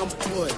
I'm put.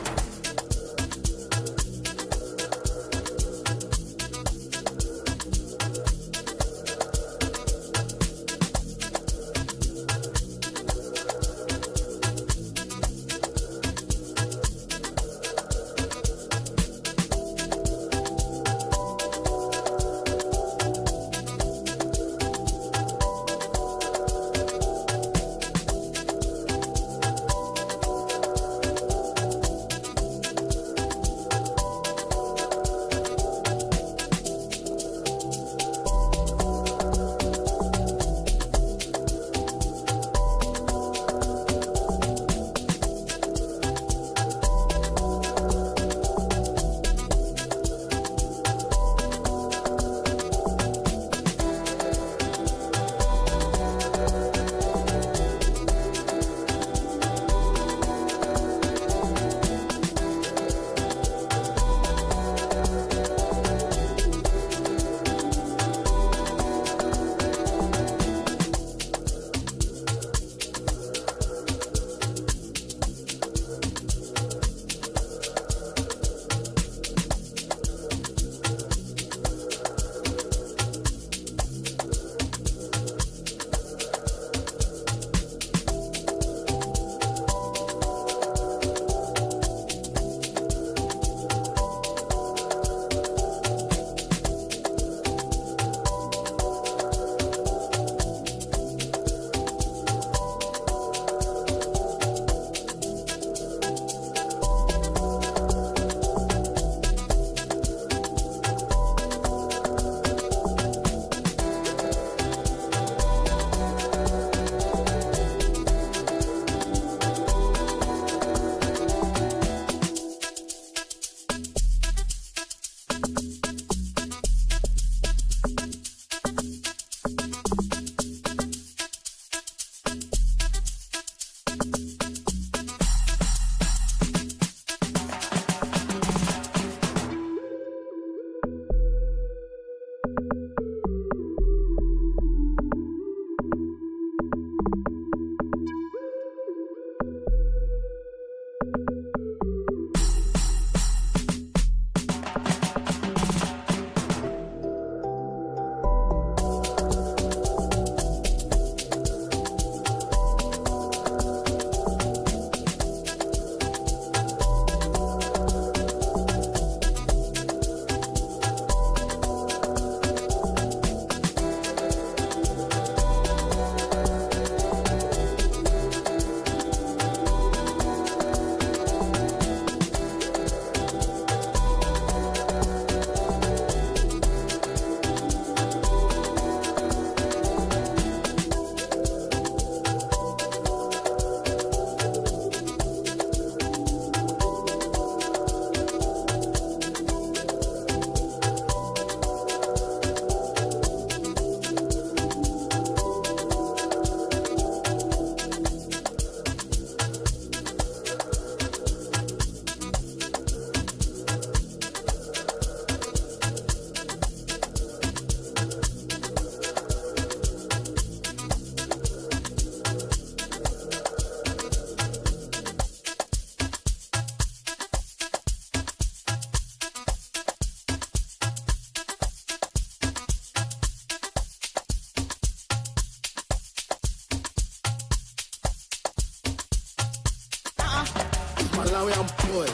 Malawi, I'm put.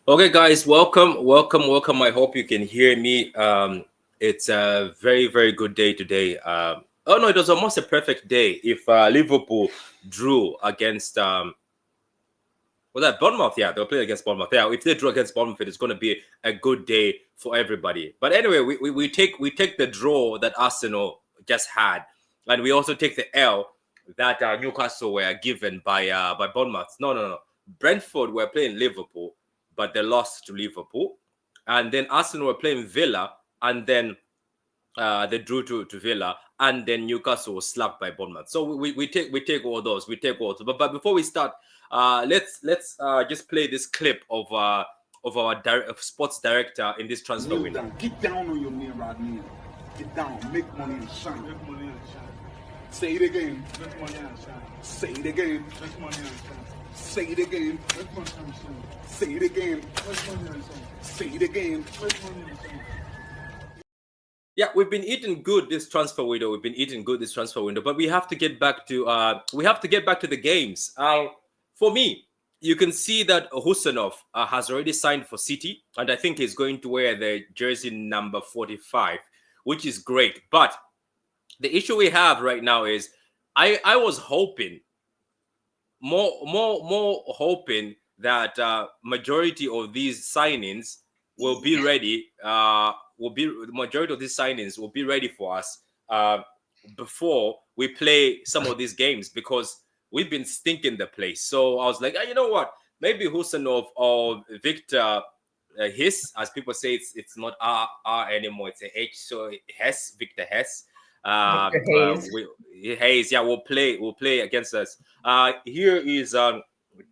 Okay, guys, welcome. I hope you can hear me. It's a very, very good day today. Oh no, it was almost a perfect day if Liverpool drew against was that Bournemouth? Yeah, they were playing against Bournemouth. Yeah, if they draw against Bournemouth, it's going to be a good day for everybody. But anyway, we take the draw that Arsenal just had, and we also take the L that Newcastle were given by Bournemouth. No. Brentford were playing Liverpool, but they lost to Liverpool, and then Arsenal were playing Villa, and then they drew to Villa, and then Newcastle was slapped by Bournemouth. So we take all those. But before we start, let's just play this clip of our sports director in this transfer window. Get down on your knee right now. Get down. Make money and shine. Say it again. That's money on shine. Say it again. That's money on shine. Say it again. That's money on shine. Say it again. That's money on shine. Say it again. That's money on shine. Yeah, we've been eating good this transfer window. But we have to get back to the games. For me, you can see that Husanov has already signed for City, and I think he's going to wear the jersey number 45, which is great. But the issue we have right now is I was hoping more hoping that majority of these signings will be ready. The majority of these signings will be ready for us before we play some of these games, because we've been stinking the place. So I was like, you know what? Maybe Husanov or Victor Hess, as people say, it's not R anymore. It's a H. So Hess, Victor Hess. Hayes. Hayes, yeah, will play against us. Here is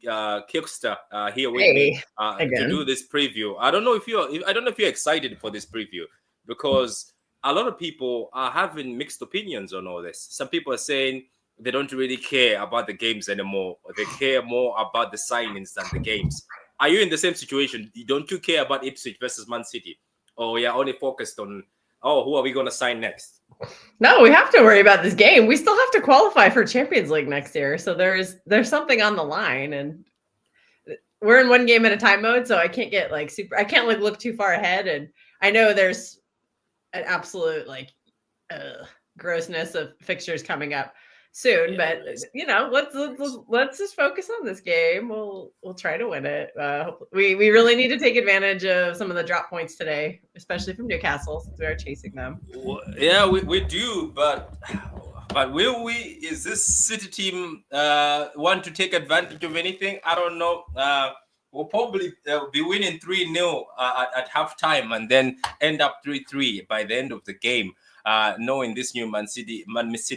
Kickster here with me to do this preview. I don't know if you're excited for this preview, because a lot of people are having mixed opinions on all this. Some people are saying they don't really care about the games anymore, or they care more about the signings than the games. Are you in the same situation? Don't you care about Ipswich versus Man City, or you're only focused on who are we going to sign next? No, we have to worry about this game. We still have to qualify for Champions League next year. So there's something on the line, and we're in one game at a time mode. So I can't get I can't look too far ahead. And I know there's an absolute grossness of fixtures coming up soon, but let's just focus on this game. We'll try to win it. We really need to take advantage of some of the drop points today, especially from Newcastle, since we are chasing them. Yeah, we do, but will we? Is this City team want to take advantage of anything? I don't know. We'll probably be winning 3-0 at halftime, and then end up 3-3 by the end of the game. Knowing this new Man City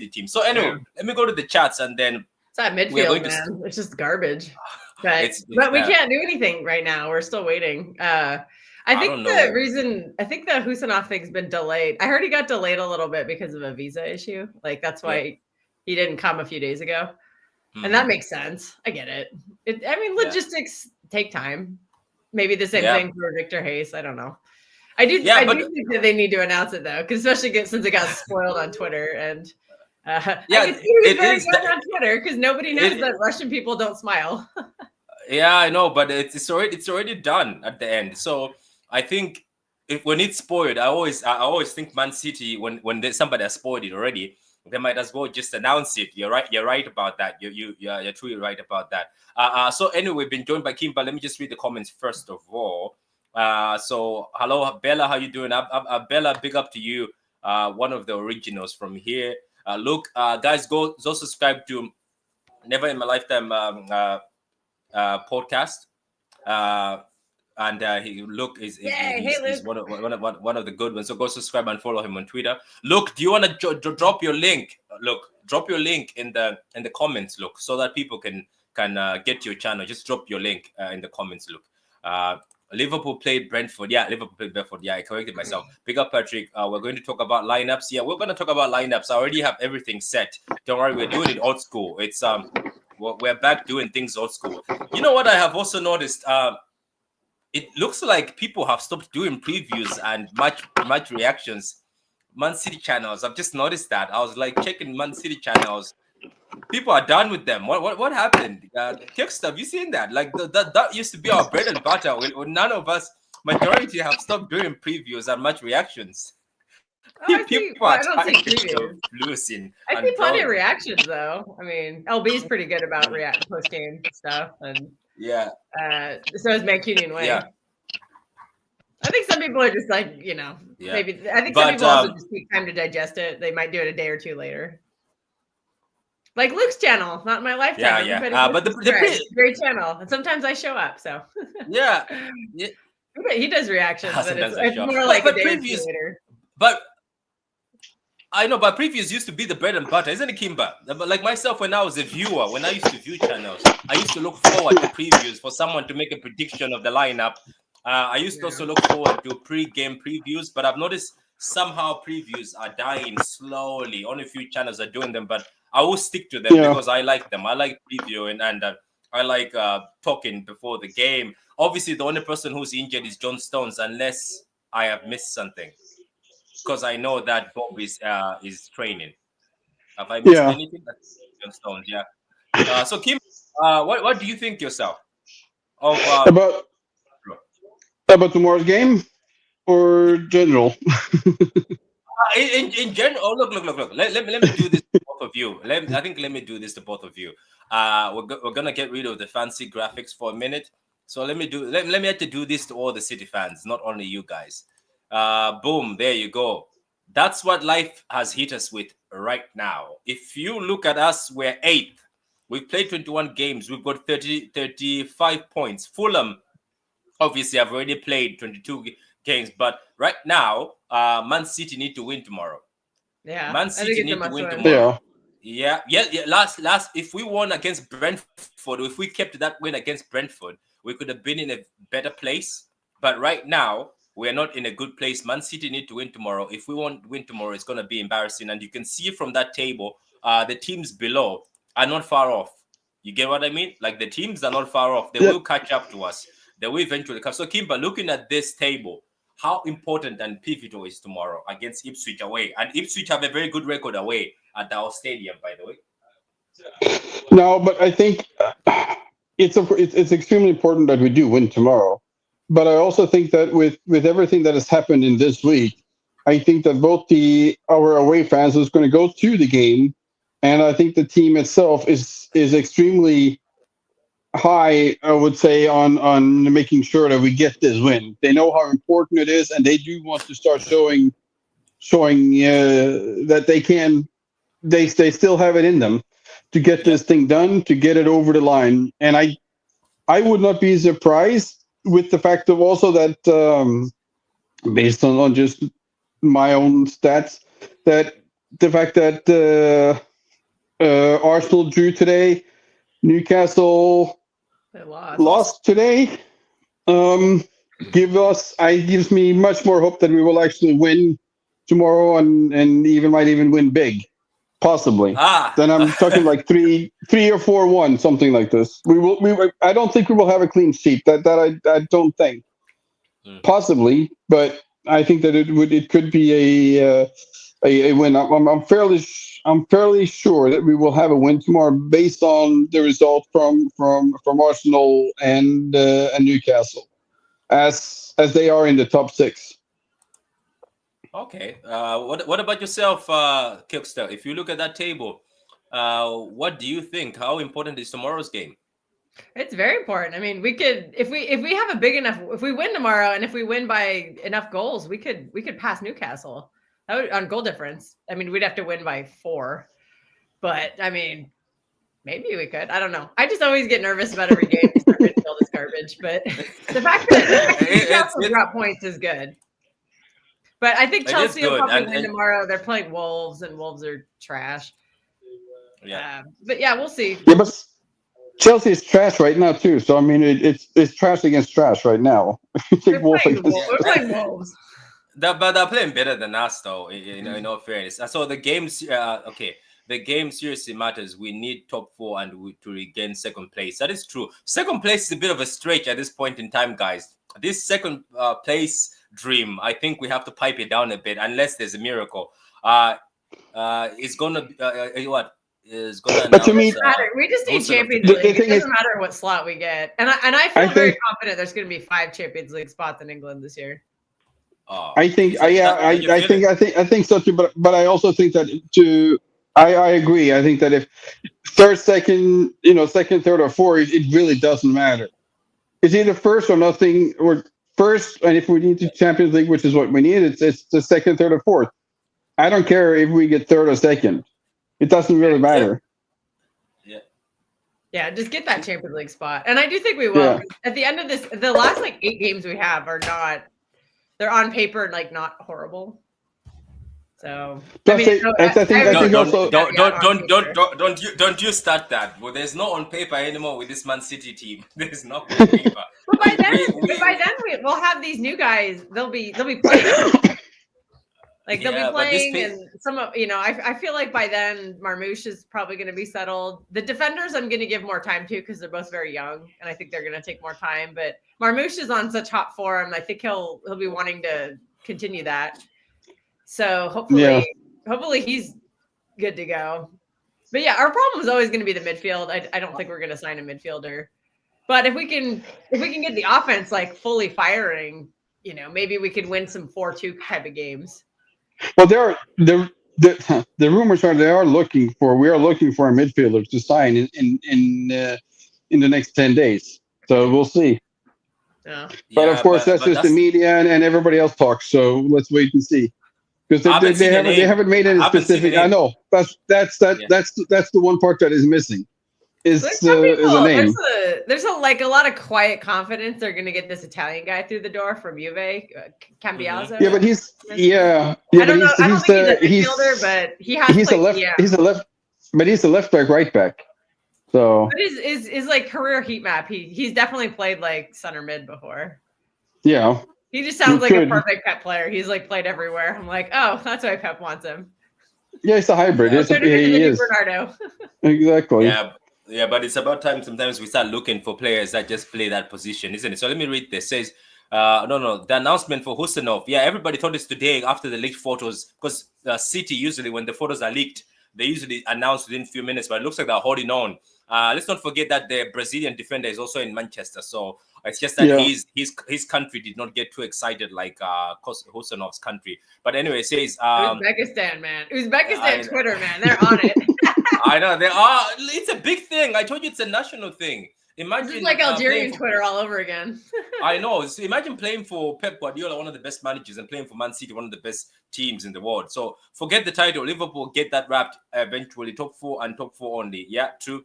team. So anyway, let me go to the chats, and then it's that midfield, man. It's just garbage. But we can't do anything right now. We're still waiting. I think the Husanov thing's been delayed. I heard he got delayed a little bit because of a visa issue. That's why he didn't come a few days ago. Mm-hmm. And that makes sense. I get it. Logistics take time. Maybe the same thing for Victor Hayes. I don't know. I do think that they need to announce it, though, because especially since it got spoiled on Twitter, and it is on Twitter because nobody knows that Russian people don't smile. Yeah, I know, but it's already done at the end. So I think when it's spoiled, I always think Man City, when somebody has spoiled it already, they might as well just announce it. You're right about that. You're truly right about that. So anyway, we've been joined by Kimba. Let me just read the comments first of all. So hello Bella, how you doing? Bella, big up to you, one of the originals from here. Look, guys, go subscribe to Never in My Lifetime podcast, and he's one of the good ones. So go subscribe and follow him on Twitter. Look, do you want to drop your link? Drop your link in the comments, look, so that people can get to your channel. Just drop your link in the comments, look. Liverpool played Brentford. Yeah, Liverpool played Brentford. Yeah, I corrected myself. Big up, Patrick. We're going to talk about lineups. Yeah, we're going to talk about lineups. I already have everything set. Don't worry, we're doing it old school. It's we're back doing things old school. You know what I have also noticed? It looks like people have stopped doing previews and match reactions. Man City channels. I've just noticed that. I was checking Man City channels. People are done with them. What happened? Kickster, have you seen that? That used to be our bread and butter. None of us, majority, have stopped doing previews and match reactions. People are tired of losing. I see plenty of reactions, though. I mean, LB's pretty good about post game stuff, and so is Mancunian Way. Yeah. I think some people are just maybe. I think some people also just take time to digest it. They might do it a day or two later. Like Luke's channel, not my lifetime. Yeah. But the great channel, and sometimes I show up. So yeah. He does reactions, but it's more like a day or two later. But I know, but previews used to be the bread and butter, isn't it, Kimba? But like myself, when I was a viewer, when I used to view channels, I used to look forward to previews for someone to make a prediction of the lineup. I used to also look forward to pre-game previews, but I've noticed somehow previews are dying slowly. Only a few channels are doing them, but I will stick to them because I like them. I like previewing and I like talking before the game. Obviously, the only person who's injured is John Stones, unless I have missed something, because I know that Bob is training. Have I missed anything? That's John Stones, yeah. So Kim, what do you think yourself of about tomorrow's game or general? In general, look. Let me do this to both of you. Let me do this to both of you. We're gonna get rid of the fancy graphics for a minute. So let me have to do this to all the City fans, not only you guys. Boom, there you go. That's what life has hit us with right now. If you look at us, we're 8th. We've played 21 games. We've got 35 points. Fulham, obviously, have already played 22 games, but right now, Man City need to win tomorrow. Yeah, Man City need to win tomorrow. Yeah. Last, if we won against Brentford, if we kept that win against Brentford, we could have been in a better place. But right now, we're not in a good place. Man City need to win tomorrow. If we won't win tomorrow, it's going to be embarrassing. And you can see from that table, the teams below are not far off. You get what I mean? Like, the teams are not far off. They will catch up to us. They will eventually come. So, Kimba, looking at this table, how important and pivotal is tomorrow against Ipswich away? And Ipswich have a very good record away at our stadium, by the way. No, but I think it's extremely important that we do win tomorrow. But I also think that with everything that has happened in this week, I think that both our away fans is going to go to the game, and I think the team itself is extremely high, I would say, on making sure that we get this win. They know how important it is, and they do want to start showing that they still have it in them to get this thing done, to get it over the line. And I would not be surprised with the fact of also that, based on just my own stats, that the fact that Arsenal drew today, Newcastle lost today, gives me much more hope that we will actually win tomorrow and might even win big, possibly. Then I'm talking like 3 or 4-1, something like this. I don't think we will have a clean sheet. That I don't think. Possibly, but I think that it could be a win. I'm fairly sure that we will have a win tomorrow based on the result from Arsenal and Newcastle, as they are in the top 6. Okay. What about yourself, Kilkster? If you look at that table, what do you think? How important is tomorrow's game? It's very important. I mean, we could, if we have a big enough, if we win tomorrow, and if we win by enough goals, we could pass Newcastle. That would, on goal difference. I mean, we'd have to win by 4, but I mean, maybe we could. I don't know. I just always get nervous about every game to start all this garbage. But the fact that Newcastle drop points is good. But I think Chelsea will probably win tomorrow. They're playing Wolves, and Wolves are trash. Yeah. But yeah, we'll see. Yeah, but Chelsea is trash right now too. So I mean, it's trash against trash right now. We're playing Wolves. But they're playing better than us, though. In all fairness, so the games, the game seriously matters. We need top 4 and to regain second place. That is true. Second place is a bit of a stretch at this point in time, guys. This second place dream, I think we have to pipe it down a bit, unless there's a miracle. It's gonna what is gonna. But to me, we just need Champions League. It doesn't matter what slot we get, and I feel very confident there's going to be 5 Champions League spots in England this year. I think so too. But I also think that I agree. I think that if second, third, or fourth, it really doesn't matter. It's either first or nothing, or first, and if we need to Champions League, which is what we need, it's the second, third, or fourth. I don't care if we get third or second. It doesn't really matter. Yeah, just get that Champions League spot. And I do think we will. Yeah. At the end of this, the last 8 games we have are not, they're on paper not horrible. So don't you start that. Well, there's no on paper anymore with this Man City team. There's no on paper. But by then we'll have these new guys. They'll be playing. Like they'll be playing, and some of I feel like by then Marmouche is probably going to be settled. The defenders I'm going to give more time to because they're both very young, and I think they're going to take more time. But Marmouche is on such hot form. I think he'll be wanting to continue that. So hopefully he's good to go. But yeah, our problem is always going to be the midfield. I don't think we're going to sign a midfielder. But if we can get the offense like fully firing, maybe we could win some 4-2 type of games. Well, the rumors are we are looking for a midfielder to sign in the next 10 days. So we'll see. Yeah. But of course, that's just the media and everybody else talks. So let's wait and see. Because they haven't made any specific. I know that's the one part that is missing. Is a name. There's a lot of quiet confidence they're going to get this Italian guy through the door from Juve, Cambiaso. Yeah, but he's I don't know. I don't think he's a midfielder, but he has. He's a left back, right back. So. But his like career heat map. He's definitely played like center mid before. Yeah. He just sounds like a perfect Pep player. He's like played everywhere. I'm like, oh, that's why Pep wants him. Yeah, he's a hybrid. He is. Bernardo. Exactly. Yeah, but it's about time sometimes we start looking for players that just play that position, isn't it? So let me read this. It says, the announcement for Husanov. Yeah, everybody thought it's today after the leaked photos, because City usually, when the photos are leaked, they usually announce within a few minutes, but it looks like they're holding on. Let's not forget that the Brazilian defender is also in Manchester, so it's just that his country did not get too excited like Husanov's country. But anyway, it says Uzbekistan, man. Uzbekistan Twitter, man. They're on it. I know they are. It's a big thing. I told you it's a national thing. Imagine it's like Algerian Twitter all over again. I know. So imagine playing for Pep Guardiola, one of the best managers, and playing for Man City, one of the best teams in the world. So forget the title. Liverpool get that wrapped eventually. Top 4 and top 4 only. Yeah, true.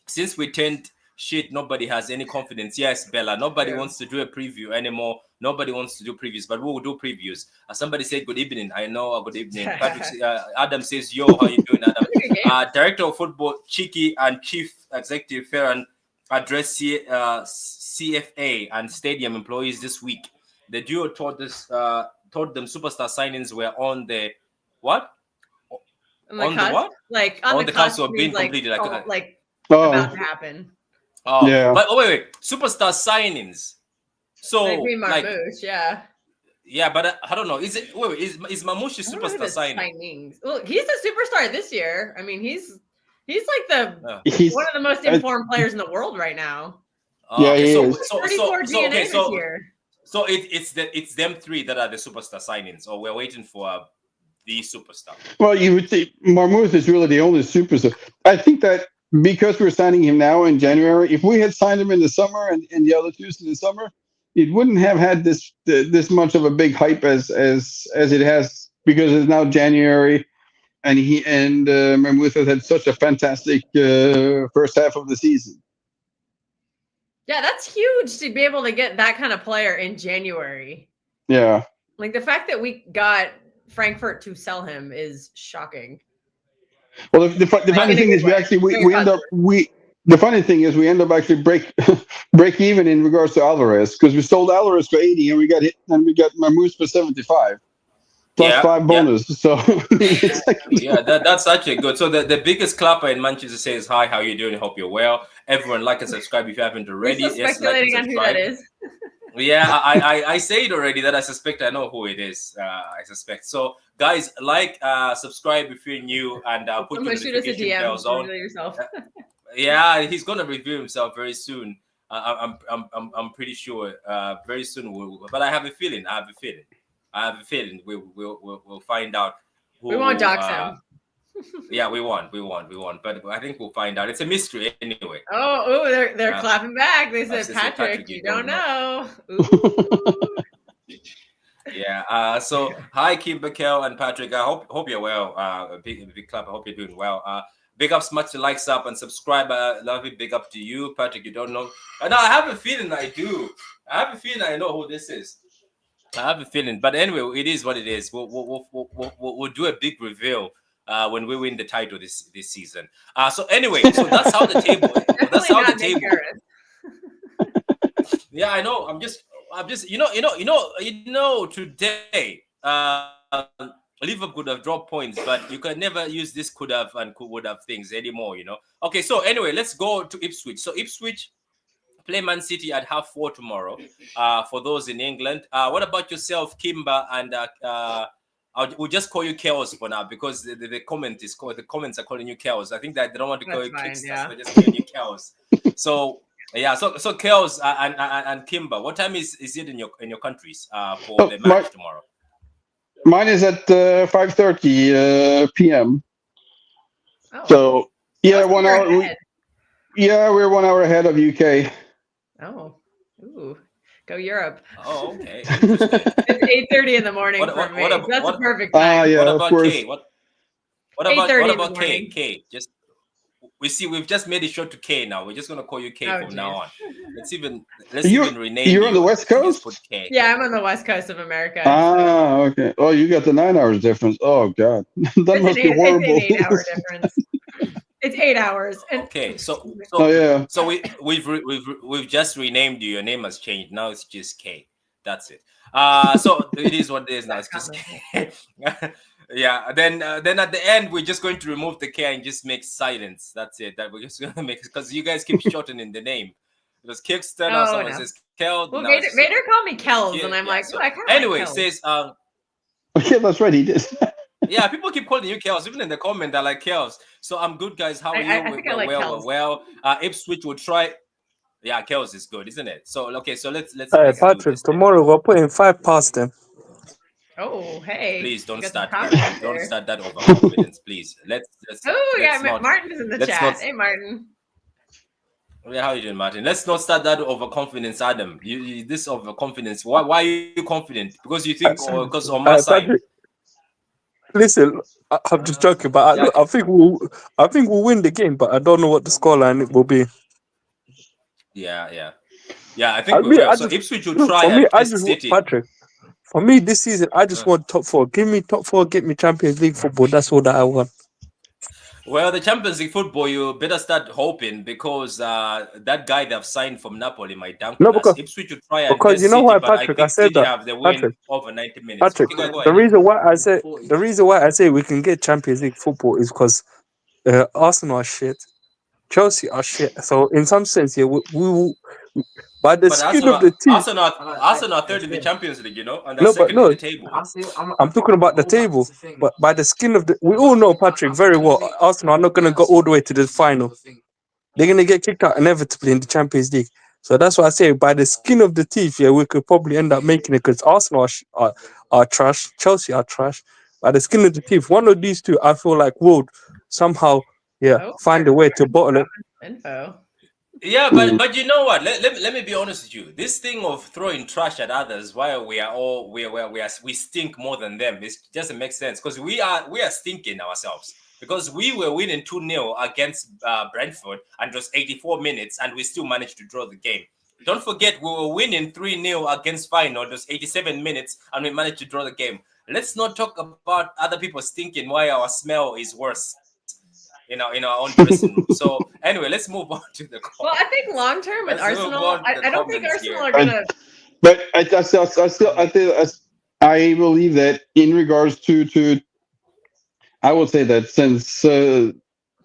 Since we turned shit, nobody has any confidence. Yes, Bella. Nobody wants to do a preview anymore. Nobody wants to do previews, but we will do previews. Somebody said good evening. I know. Good evening. Patrick, Adam says, yo, how you doing, Adam? Director of Football, Chiki, and Chief Executive Ferran addressed CFA and stadium employees this week. The duo told them superstar signings were on the what? On the what? Like on the cusp of being completed. About to happen. Oh, yeah. But wait. Superstar signings. So like Marmouche, yeah, but I don't know. Is Marmouche a superstar signing? Well, he's a superstar this year. I mean, he's like one of the most informed players in the world right now. Yeah, he is. 34 DNA this year. So it's them three that are the superstar signings, or we're waiting for the superstar. Well, you would say Marmouche is really the only superstar. I think that because we're signing him now in January, if we had signed him in the summer and the other two in the summer, it wouldn't have had this much of a big hype as it has, because it's now January, and Marmouche has had such a fantastic first half of the season. Yeah, that's huge to be able to get that kind of player in January. Yeah, like the fact that we got Frankfurt to sell him is shocking. Well, the funny thing is the funny thing is we end up actually break even in regards to Alvarez, because we sold Alvarez for 80 and we got Marmouche for 75 plus 5 bonus. So that's actually good. So the biggest clapper in Manchester says, hi, how you doing? Hope you're well. Everyone like and subscribe if you haven't already. Yes, speculating on who that is. Yeah, I say it already that I suspect I know who it is. I suspect. So guys, subscribe if you're new, and put your notification bells on. Yourself. Yeah, he's gonna review himself very soon. I'm pretty sure very soon but I have a feeling. We'll find out. We won't dox him. Yeah, we won't. But I think we'll find out. It's a mystery anyway. Oh, they're clapping back. They said, Patrick, you don't know. Yeah. So hi, Kim Bakel and Patrick. I hope you're well. A big clap. I hope you're doing well. Big up, smash the likes up and subscribe. Love it. Big up to you, Patrick. You don't know. No, I have a feeling I do. I have a feeling I know who this is. I have a feeling. But anyway, it is what it is. We'll do a big reveal when we win the title this season. So anyway, so that's how the table. That's how the table. Yeah, I know. I'm just. Today. Liverpool could have dropped points, but you can never use this could have and would have things anymore, Okay, so anyway, let's go to Ipswich. So Ipswich play Man City at 4:30 tomorrow. For those in England, what about yourself, Kimber? And we'll just call you Chaos for now because the comments are calling you Chaos. I think that they don't want to call you Kicksters, so they're just calling you Chaos. So yeah, so Chaos and Kimber, what time is it in your countries for the match tomorrow? Mine is at 5:30 p.m. Oh. So yeah, 1 hour. We're 1 hour ahead of UK. Oh, ooh, go Europe. Oh, okay. It's 8:30 in the morning for me. That's a perfect time. Yeah, what about K? What about K? K? We've just made it short to K now. We're just gonna call you K from now on. Let's even rename you. You're on the West Coast? Put K. Yeah, I'm on the West Coast of America. Okay. Oh, you got the 9 hours difference. Oh God, that must be horrible. It's an 8-hour difference. It's 8 hours. Okay, so yeah. So we've just renamed you. Your name has changed. Now it's just K. That's it. So it is what it is now. It's just K. Yeah. Then at the end we're just going to remove the K and just make silence. That's it. That we're just gonna make, because you guys keep shortening the name. It was Kickster. Now someone says Kel. Well, Vader called me Kels, and I'm like, so, anyway, says yeah, that's right. He did. Yeah, people keep calling you Kels. Even in the comment, they're like Kels. So I'm good, guys. How are you? I think I like Kels. Well, Ipswich will try. Yeah, Kels is good, isn't it? So okay, so let's. Hey, Patrick, tomorrow we're putting 5 past them. Oh, hey! Please don't start that. Don't start that overconfidence, please. Let's. Oh yeah, Martin is in the chat. Hey, Martin. Yeah, how are you doing, Martin? Let's not start that overconfidence, Adam. You this overconfidence. Why are you confident? Because you think, because on my side. Patrick, listen, I'm just joking, but I think we'll win the game, but I don't know what the scoreline will be. Yeah. I think we will. So Ipswich will try for me, City. Patrick, for me this season, I just want top 4. Give me top 4. Get me Champions League football. That's all that I want. Well, the Champions League football, you better start hoping, because that guy they've signed from Napoli might dunk us. Ipswich will try and because you know why, Patrick, I said that. Have the win over 90 minutes. Patrick, the reason why I say we can get Champions League football is because Arsenal are shit, Chelsea are shit. So in some sense, yeah, we will. By the skin of the teeth. Arsenal are third in the Champions League, and they're second in the table. I'm talking about the table, but by the skin of the, we all know, Patrick, very well. Arsenal are not going to go all the way to the final. They're going to get kicked out inevitably in the Champions League. So that's why I say, by the skin of the teeth, yeah, we could probably end up making it, because Arsenal are trash, Chelsea are trash. By the skin of the teeth, one of these two, I feel like would somehow, find a way to bottle it. Info. Yeah, but you know what? Let me be honest with you. This thing of throwing trash at others while we stink more than them, it doesn't make sense, because we are stinking ourselves, because we were winning 2-0 against Brentford and it was 84 minutes and we still managed to draw the game. Don't forget, we were winning 3-0 against Feyenoord. It was 87 minutes and we managed to draw the game. Let's not talk about other people stinking while our smell is worse in our own dressing room. So anyway, let's move on to the call. Well, I think long term with Arsenal, I don't think Arsenal are gonna. But I believe that in regards to I would say that since the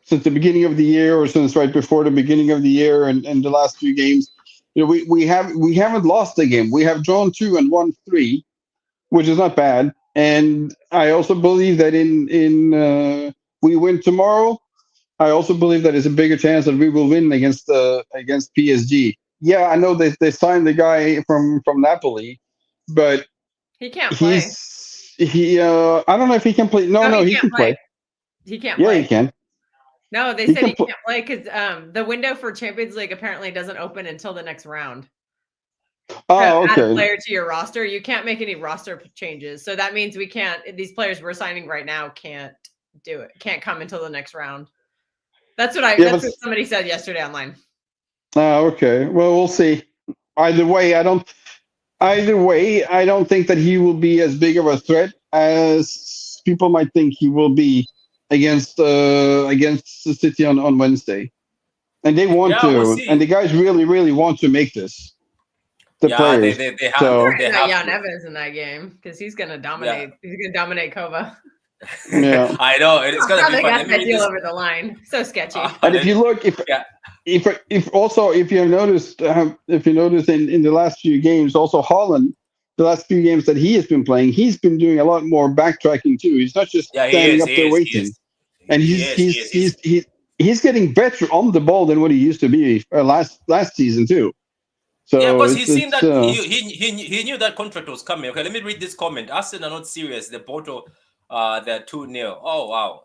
beginning of the year, or since right before the beginning of the year, and the last 2 games, we haven't lost a game. We have drawn 2 and won 3, which is not bad. And I also believe that in we win tomorrow, I also believe that there's a bigger chance that we will win against PSG. Yeah, I know they signed the guy from Napoli, but he can't play. I don't know if he can play. No, he can play. He can't play. Yeah, he can. No, they said he can't play because the window for Champions League apparently doesn't open until the next round. Oh, okay. Add a player to your roster. You can't make any roster changes. So that means we can't. These players we're signing right now can't do it. Can't come until the next round. That's what somebody said yesterday online. Okay. Well, we'll see. Either way, I don't think that he will be as big of a threat as people might think he will be against the City on Wednesday. And they want to, and the guys really, really want to make this. the players. They have Jan Evans in that game because he's going to dominate. Yeah. He's going to dominate Kova. Yeah, I know it's going to be fun. Got that deal over the line. So sketchy. And if you look, if you noticed in the last few games, also Holland, the last few games that he has been playing, he's been doing a lot more backtracking too. He's not just standing up there waiting. And he's getting better on the ball than what he used to be last season too. So yeah, because he's seen that he knew that contract was coming. Okay, let me read this comment. Arsenal are not serious. The Porto, they're 2-0. Oh wow.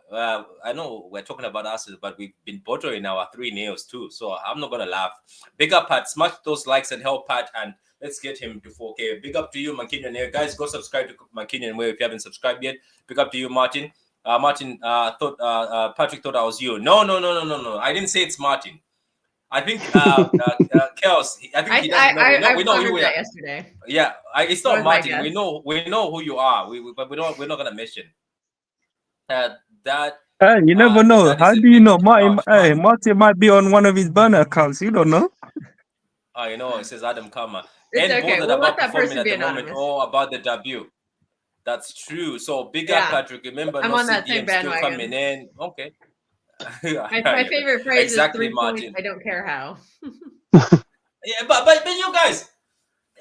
I know we're talking about Arsenal, but we've been Porto in our 3-0s too. So I'm not gonna laugh. Big up Pat, smash those likes and help Pat, and let's get him to 4K. Big up to you, Mankinian. Guys, go subscribe to Mankinian if you haven't subscribed yet. Big up to you, Martin. Martin thought Patrick thought I was you. No. I didn't say it's Martin. I think Kels. I think he doesn't know. We know who we are. Yesterday. Yeah, it's not Martin. We know who you are. But we're not gonna mention that. Hey, you never know. How do you know Martin? Hey, Martin might be on one of his burner accounts. You don't know. Oh, you know, it says Adam Kama. It's okay. We'll let that person be anonymous. About the debut. That's true. So big up, Patrick. Remember, I'm on that same bandwagon. Coming in. Okay. my favorite phrase exactly, is 3 Martin. points, I don't care how. Yeah, but you guys,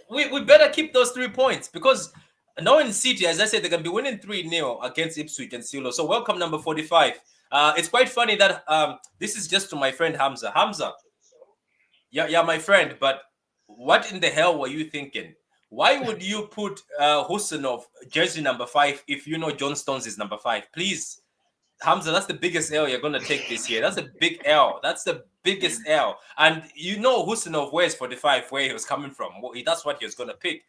we better keep those 3 points because knowing City, as I said, they're gonna be winning 3-0 against Ipswich and Silo. So welcome number 45. It's quite funny that this is just to my friend Hamza. Hamza, yeah, my friend. But what in the hell were you thinking? Why would you put Husanov jersey number 5 if you know John Stones is number 5? Please, Hamza, that's the biggest L you're going to take this year. That's a big L. That's the biggest L. And you know Husanov wears 45 where he was coming from. That's what he was going to pick.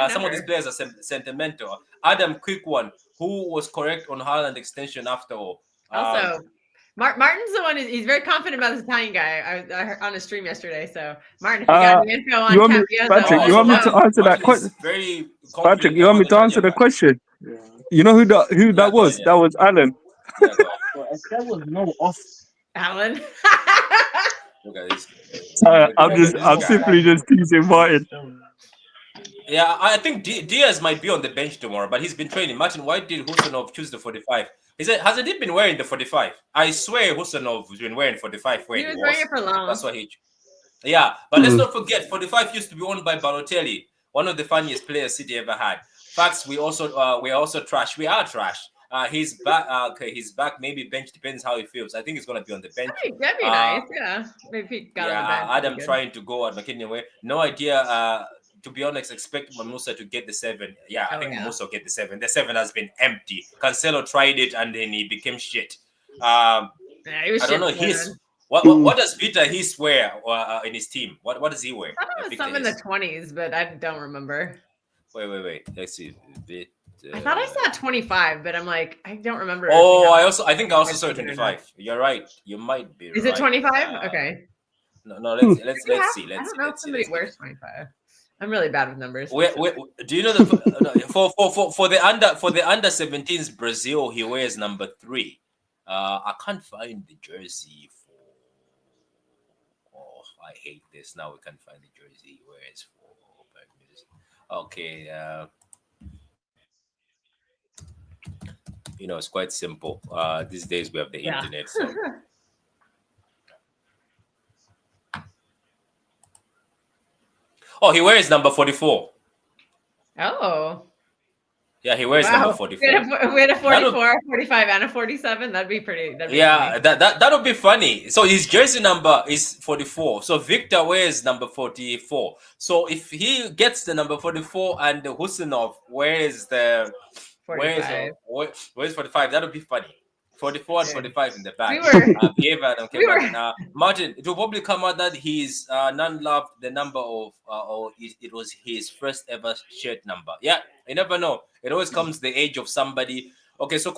Some of these players are sentimental. Adam, quick one. Who was correct on Haaland extension after all? Also, Martin's the one. He's very confident about this Italian guy. I heard on a stream yesterday. So Martin, if you got any info on Patrick, you want me to answer that question? Patrick, you want me to answer the question? You know who that was? That was Alan. That was no off. Alan. I'm simply just teasing Martin. Yeah, I think Diaz might be on the bench tomorrow, but he's been training. Martin, why did Husanov choose the 45? Hasn't he been wearing the 45? I swear Husanov has been wearing 45 when he was wearing it for long. That's why he. Yeah, but let's not forget 45 used to be owned by Balotelli, one of the funniest players City ever had. Facts, we're also trash. We are trash. He's back. Okay, he's back. Maybe bench, depends how he feels. I think he's gonna be on the bench. That'd be nice. Yeah, maybe he got on the bench. Adam trying to go at McKinney way. No idea. To be honest, expect Musa to get the 7. Yeah, I think Musa will get the 7. The 7 has been empty. Cancelo tried it and then he became shit. I don't know. What does Vita His wear in his team? What does he wear? I thought it was some in the 20s, but I don't remember. Wait. Let's see. I thought I saw 25, but I'm like, I don't remember. Oh, I think I also saw 25. You're right. You might be. Is it 25? Okay. No. Let's see. I don't know if somebody wears 25. I'm really bad with numbers. Do you know for the under 17s Brazil, he wears number 3. I can't find the jersey for. Oh, I hate this. Now we can't find the jersey he wears for. Okay. It's quite simple. These days we have the internet. So. Oh, he wears number 44. Oh. Yeah, he wears number 44. We had a 44, 45, and a 47. That'd be funny. That'll be funny. So his jersey number is 44. So Victor wears number 44. So if he gets the number 44 and the Husanov wears the 45. Where's 45? That'll be funny. 44 and 45 in the back. Martin, it will probably come out that he's none loved the number of or it was his first ever shirt number. Yeah, you never know. It always comes the age of somebody. Okay, so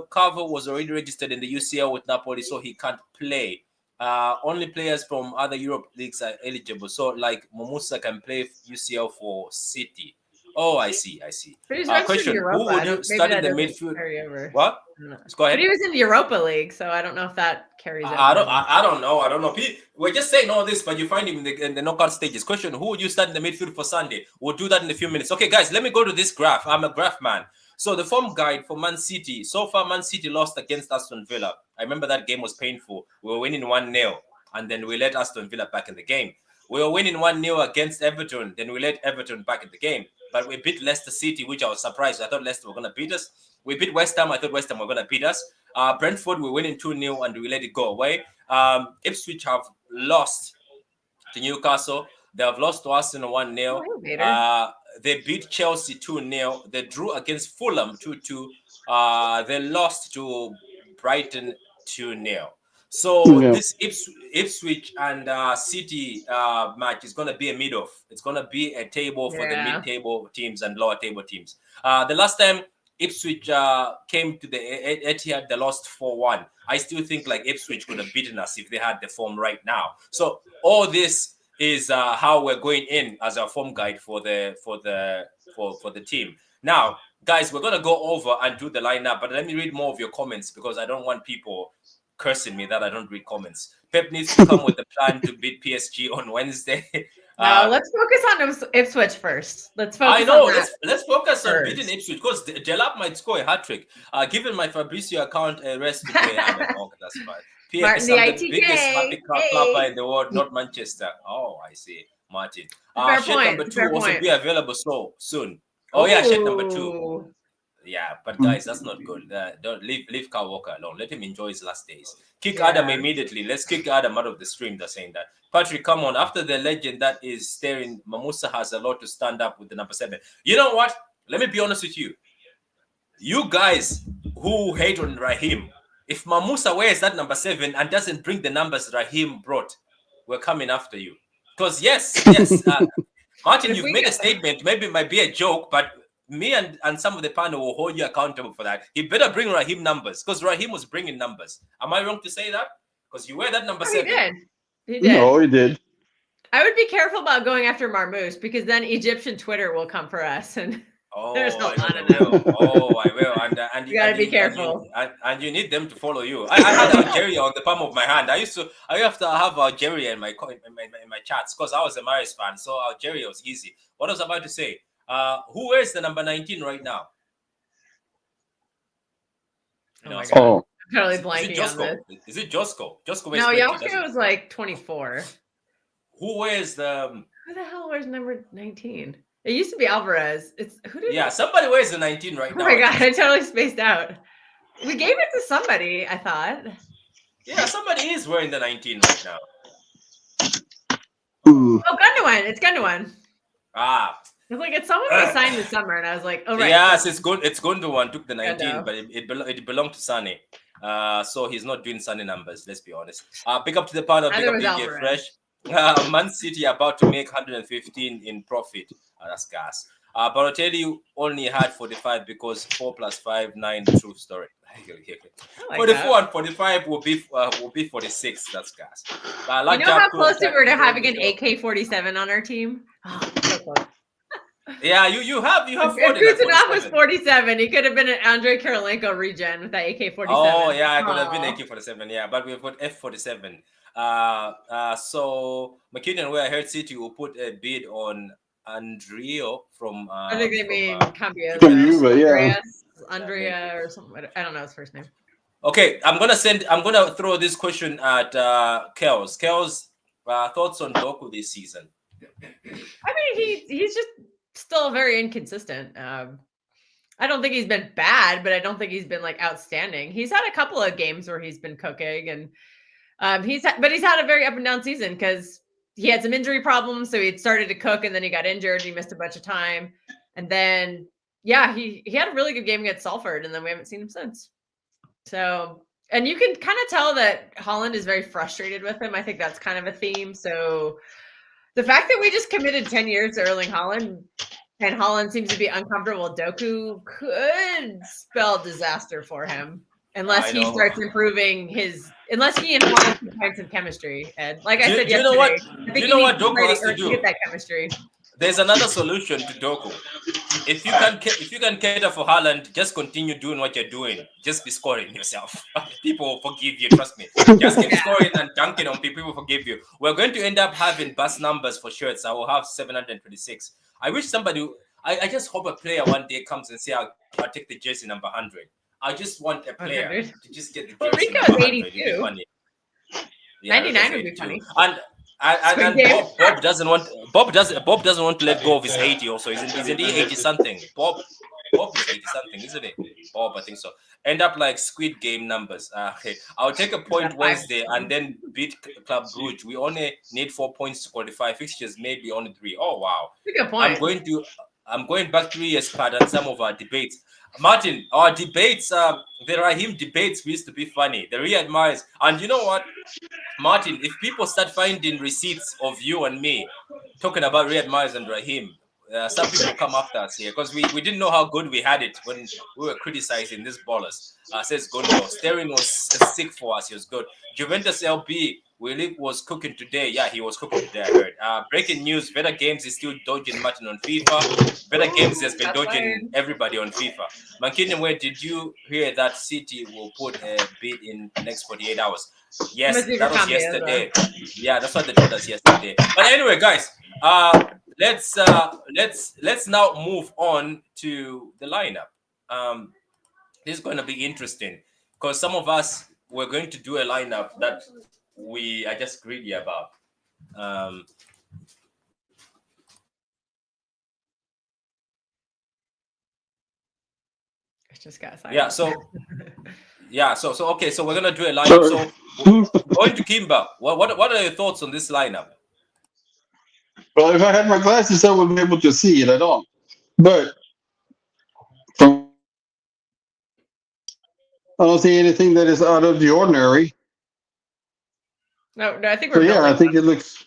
Carver was already registered in the UCL with Napoli, so he can't play. Only players from other Europe leagues are eligible. So like Momusa can play UCL for City. Oh, I see. But he's registered Question: Europa. Who would you start in the midfield? What? Let's go ahead. But he was in the Europa League, so I don't know if that carries over. I don't know. We're just saying all this, but you find him in the knockout stages. Question: who would you start in the midfield for Sunday? We'll do that in a few minutes. Okay, guys, let me go to this graph. I'm a graph man. So the form guide for Man City. So far, Man City lost against Aston Villa. I remember that game was painful. We were winning 1-0, and then we let Aston Villa back in the game. We were winning 1-0 against Everton. Then we let Everton back in the game. But we beat Leicester City, which I was surprised. I thought Leicester were going to beat us. We beat West Ham. I thought West Ham were going to beat us. Brentford, we're winning 2-0 and we let it go away. Ipswich have lost to Newcastle. They have lost to Arsenal 1-0. They beat Chelsea 2-0. They drew against Fulham 2-2. They lost to Brighton 2-0. So this Ipswich and City match is going to be a mid-off. It's going to be a table for the mid-table teams and lower table teams. The last time Ipswich came to the Etihad, they lost 4-1. I still think like Ipswich could have beaten us if they had the form right now. So all this is how we're going in as our form guide for the team. Now, guys, we're going to go over and do the lineup, but let me read more of your comments because I don't want people cursing me that I don't read comments. Pep needs to come with a plan to beat PSG on Wednesday. No, let's focus on Ipswich first. Let's focus. I know. On let's focus on beating Ipswich because Delap might score a hat trick. Given my Fabrizio account a rest today, that's fine. PF is the biggest happy clapper in the world, not Manchester. Oh, I see, Martin. Shed number 2 also be available so soon. Oh yeah, shed number 2. Yeah, but guys, that's not good. Don't leave Kyle Walker alone. Let him enjoy his last days. Kick Adam immediately. Let's kick Adam out of the stream. They're saying that. Patrick, come on. After the legend that is staring, Mamusa has a lot to stand up with the number 7. You know what? Let me be honest with you. You guys who hate on Raheem, if Mamusa wears that number 7 and doesn't bring the numbers Raheem brought, we're coming after you. Because yes, Martin, you've made a statement. Maybe it might be a joke, but me and some of the panel will hold you accountable for that. He better bring Raheem numbers because Raheem was bringing numbers. Am I wrong to say that? Because you wear that number 7. He did. No, he did. I would be careful about going after Marmoush because then Egyptian Twitter will come for us, and there's a lot of them. I will. And you gotta be careful. And you need them to follow you. I had Algeria on the palm of my hand. I have to have Algeria in my chats because I was a Maris fan, so Algeria was easy. What I was about to say. Who wears the number 19 right now? I'm totally blanking on this. Is it Josko? Josko wears no, Josko was like 24. Who wears the? Who the hell wears number 19? It used to be Alvarez. Somebody wears the 19 right now. Oh my god, I totally spaced out. We gave it to somebody, I thought. Yeah, somebody is wearing the 19 right now. Oh, Gundogan. It's Gundogan. It's like it's someone we signed this summer, and I was like, "Oh right." Yes, it's good. It's Gundogan took the 19, but it belonged to Sane. So he's not doing Sane numbers. Let's be honest. Pick up to the panel. Pick up DJ Fresh. Man City about to make 115 in profit. That's gas. Balotelli only had 45 because 4 + 5 9. True story. 44 and 45 will be 46. That's gas. You know how close we were to having an AK-47 on our team? Oh, so close. Yeah, you have. If Kusanov was 47, he could have been an Andrei Kirilenko regen with that AK-47. Oh yeah, I could have been AK-47. Yeah, but we've got F-47. So McKinnon, where I heard City will put a bid on Andrio from. I think they mean Cambios. Andrea or something. I don't know his first name. Okay, I'm gonna throw this question at Kels. Kels, thoughts on Doku this season? I mean, he's just still very inconsistent. I don't think he's been bad, but I don't think he's been like outstanding. He's had a couple of games where he's been cooking, and he's had a very up and down season because he had some injury problems. So he started to cook, and then he got injured. He missed a bunch of time, and then he had a really good game against Salford, and then we haven't seen him since. So, and you can kind of tell that Holland is very frustrated with him. I think that's kind of a theme. So the fact that we just committed 10 years to Erling Haaland and Haaland seems to be uncomfortable with Doku could spell disaster for him unless he starts improving unless he and Haaland can find some chemistry. And like I said yesterday, you know what Doku has to do? Get that chemistry. there's another solution to Doku. If you can cater for Haaland, just continue doing what you're doing. Just be scoring yourself. People will forgive you. Trust me. Just keep scoring and dunking on people. People will forgive you. We're going to end up having bus numbers for shirts. I will have 726. I wish somebody. I just hope a player one day comes and say, "I'll take the jersey number 100." I just want a player to just get the jersey number 100. It'd be funny. Yeah, 99 would be funny. And Bob doesn't want to let go of his 80 also. Isn't he 80 something? Bob is 80 something, isn't it? Bob, I think so. End up like Squid Game numbers. Okay. I'll take a point Wednesday and then beat Club Brugge. We only need 4 points to qualify. Fixtures maybe only 3. Oh wow. Good point. I'm going back 3 years part and some of our debates. Martin, our debates, the Raheem debates used to be funny. The Riyad Mahrez. And you know what? Martin, if people start finding receipts of you and me talking about Riyad Mahrez and Raheem, some people come after us here because we didn't know how good we had it when we were criticizing these ballers. Says Gondo. Sterling was sick for us. He was good. Juventus LB, Willie was cooking today. Yeah, he was cooking today, I heard. Breaking news, Better Games is still dodging Martin on FIFA. Better Games has been dodging everybody on FIFA. Mankini, where did you hear that City will put a bid in next 48 hours? Yes, that was yesterday. Yeah, that's what they told us yesterday. But anyway, guys, let's now move on to the lineup. This is going to be interesting because some of us we're going to do a lineup that we are just greedy about. I just got silent. So okay, so we're gonna do a lineup. So going to Kimba, what are your thoughts on this lineup? Well, if I had my glasses, I would be able to see it. I don't. But I don't see anything that is out of the ordinary. No, I think we're. I think it looks.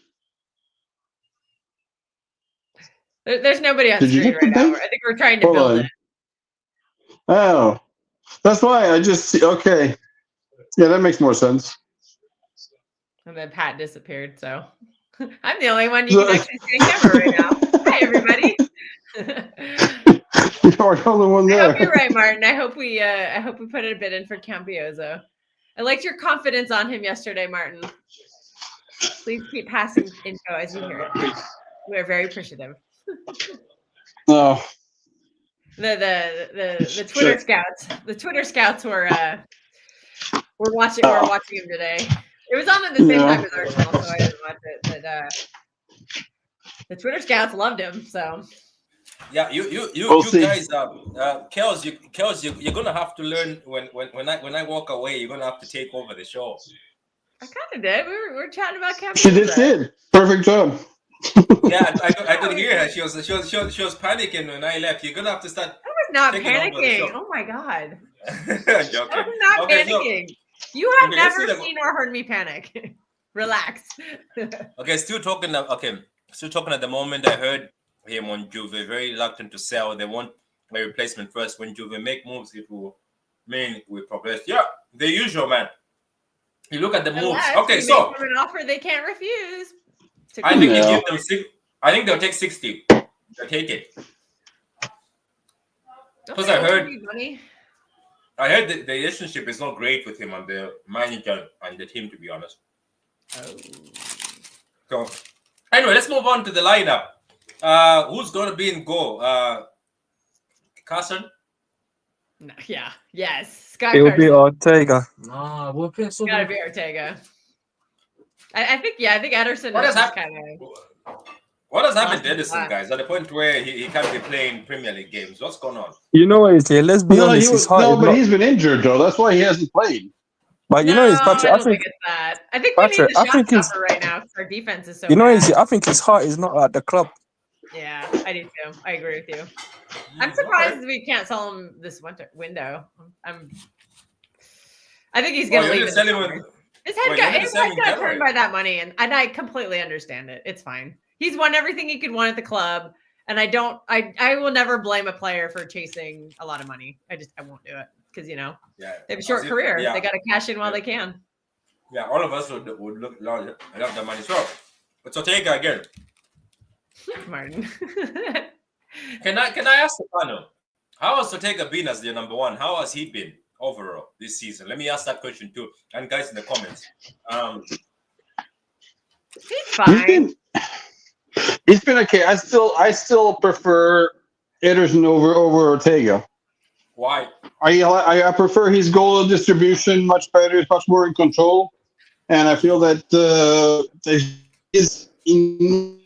There's nobody on screen right now. I think we're trying to build it. Oh, that's why I just see. Okay, yeah, that makes more sense. And then Pat disappeared, so I'm the only one you can actually see on camera right now. Hi, everybody. You're the only one there. I hope you're right, Martin. I hope we put a bid in for Campiozo. I liked your confidence on him yesterday, Martin. Please keep passing info as you hear it. We are very appreciative. Oh. The Twitter scouts. The Twitter scouts were watching him today. It was on at the same time as Arsenal, so I didn't watch it. But the Twitter scouts loved him. So yeah, you guys, Kels, you're gonna have to learn when I walk away. You're gonna have to take over the show. I kind of did. We were chatting about Campiozo. She did. Perfect job. Yeah, I could hear her. She was panicking when I left. You're gonna have to start. I was not panicking. Oh my god. I'm joking. I was not panicking. So, you have never seen or heard me panic. Relax. Okay, still talking at the moment. I heard him on Juve, very reluctant to sell. They want a replacement first. When Juve make moves, it will mean we progress. Yeah, the usual, man. You look at the moves. Okay, so make them an offer they can't refuse. I think you give them 6. I think they'll take 60. They'll take it. Because I heard the relationship is not great with him and the manager and the team, to be honest. Oh. So anyway, let's move on to the lineup. Who's gonna be in goal? Carson? No, yeah. Yes. It will be Ortega. It's gotta be Ortega. I think Ederson What has happened to Ederson, guys? At the point where he can't be playing Premier League games. What's going on? You know what, let's be honest. He's been injured though. That's why he hasn't played. But you know, it's Patrick. I don't think it's that. I think we need the shot stopper right now because our defense is so bad. I think his heart is not at the club. Yeah, I do too. I agree with you. I'm surprised we can't sell him this window. I think he's gonna leave. His head got turned by that money, and I completely understand it. It's fine. He's won everything he could want at the club, and I will never blame a player for chasing a lot of money. I won't do it because they have a short career. They got to cash in while they can. Yeah, all of us would love the money. So, it's Ortega again. Martin. Can I ask Stefano, how has Ortega been as your number one? How has he been overall this season? Let me ask that question too. And guys in the comments. He's fine. He's been okay. I still prefer Ederson over Ortega. Why? I prefer his goal distribution much better. He's much more in control, and I feel that he's in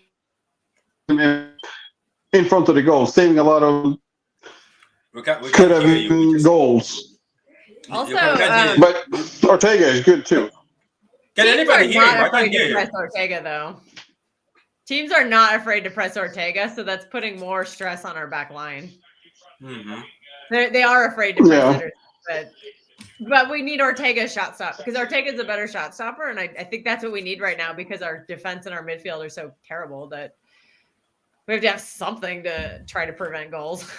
front of the goal, saving a lot of could have been goals. Also, but Ortega is good too. Can anybody hear you? I can't hear you. Press Ortega though. Teams are not afraid to press Ortega, so that's putting more stress on our back line. Mm-hmm. They are afraid to press Ederson, but we need Ortega's shot stop because Ortega's a better shot stopper, and I think that's what we need right now because our defense and our midfield are so terrible that we have to have something to try to prevent goals.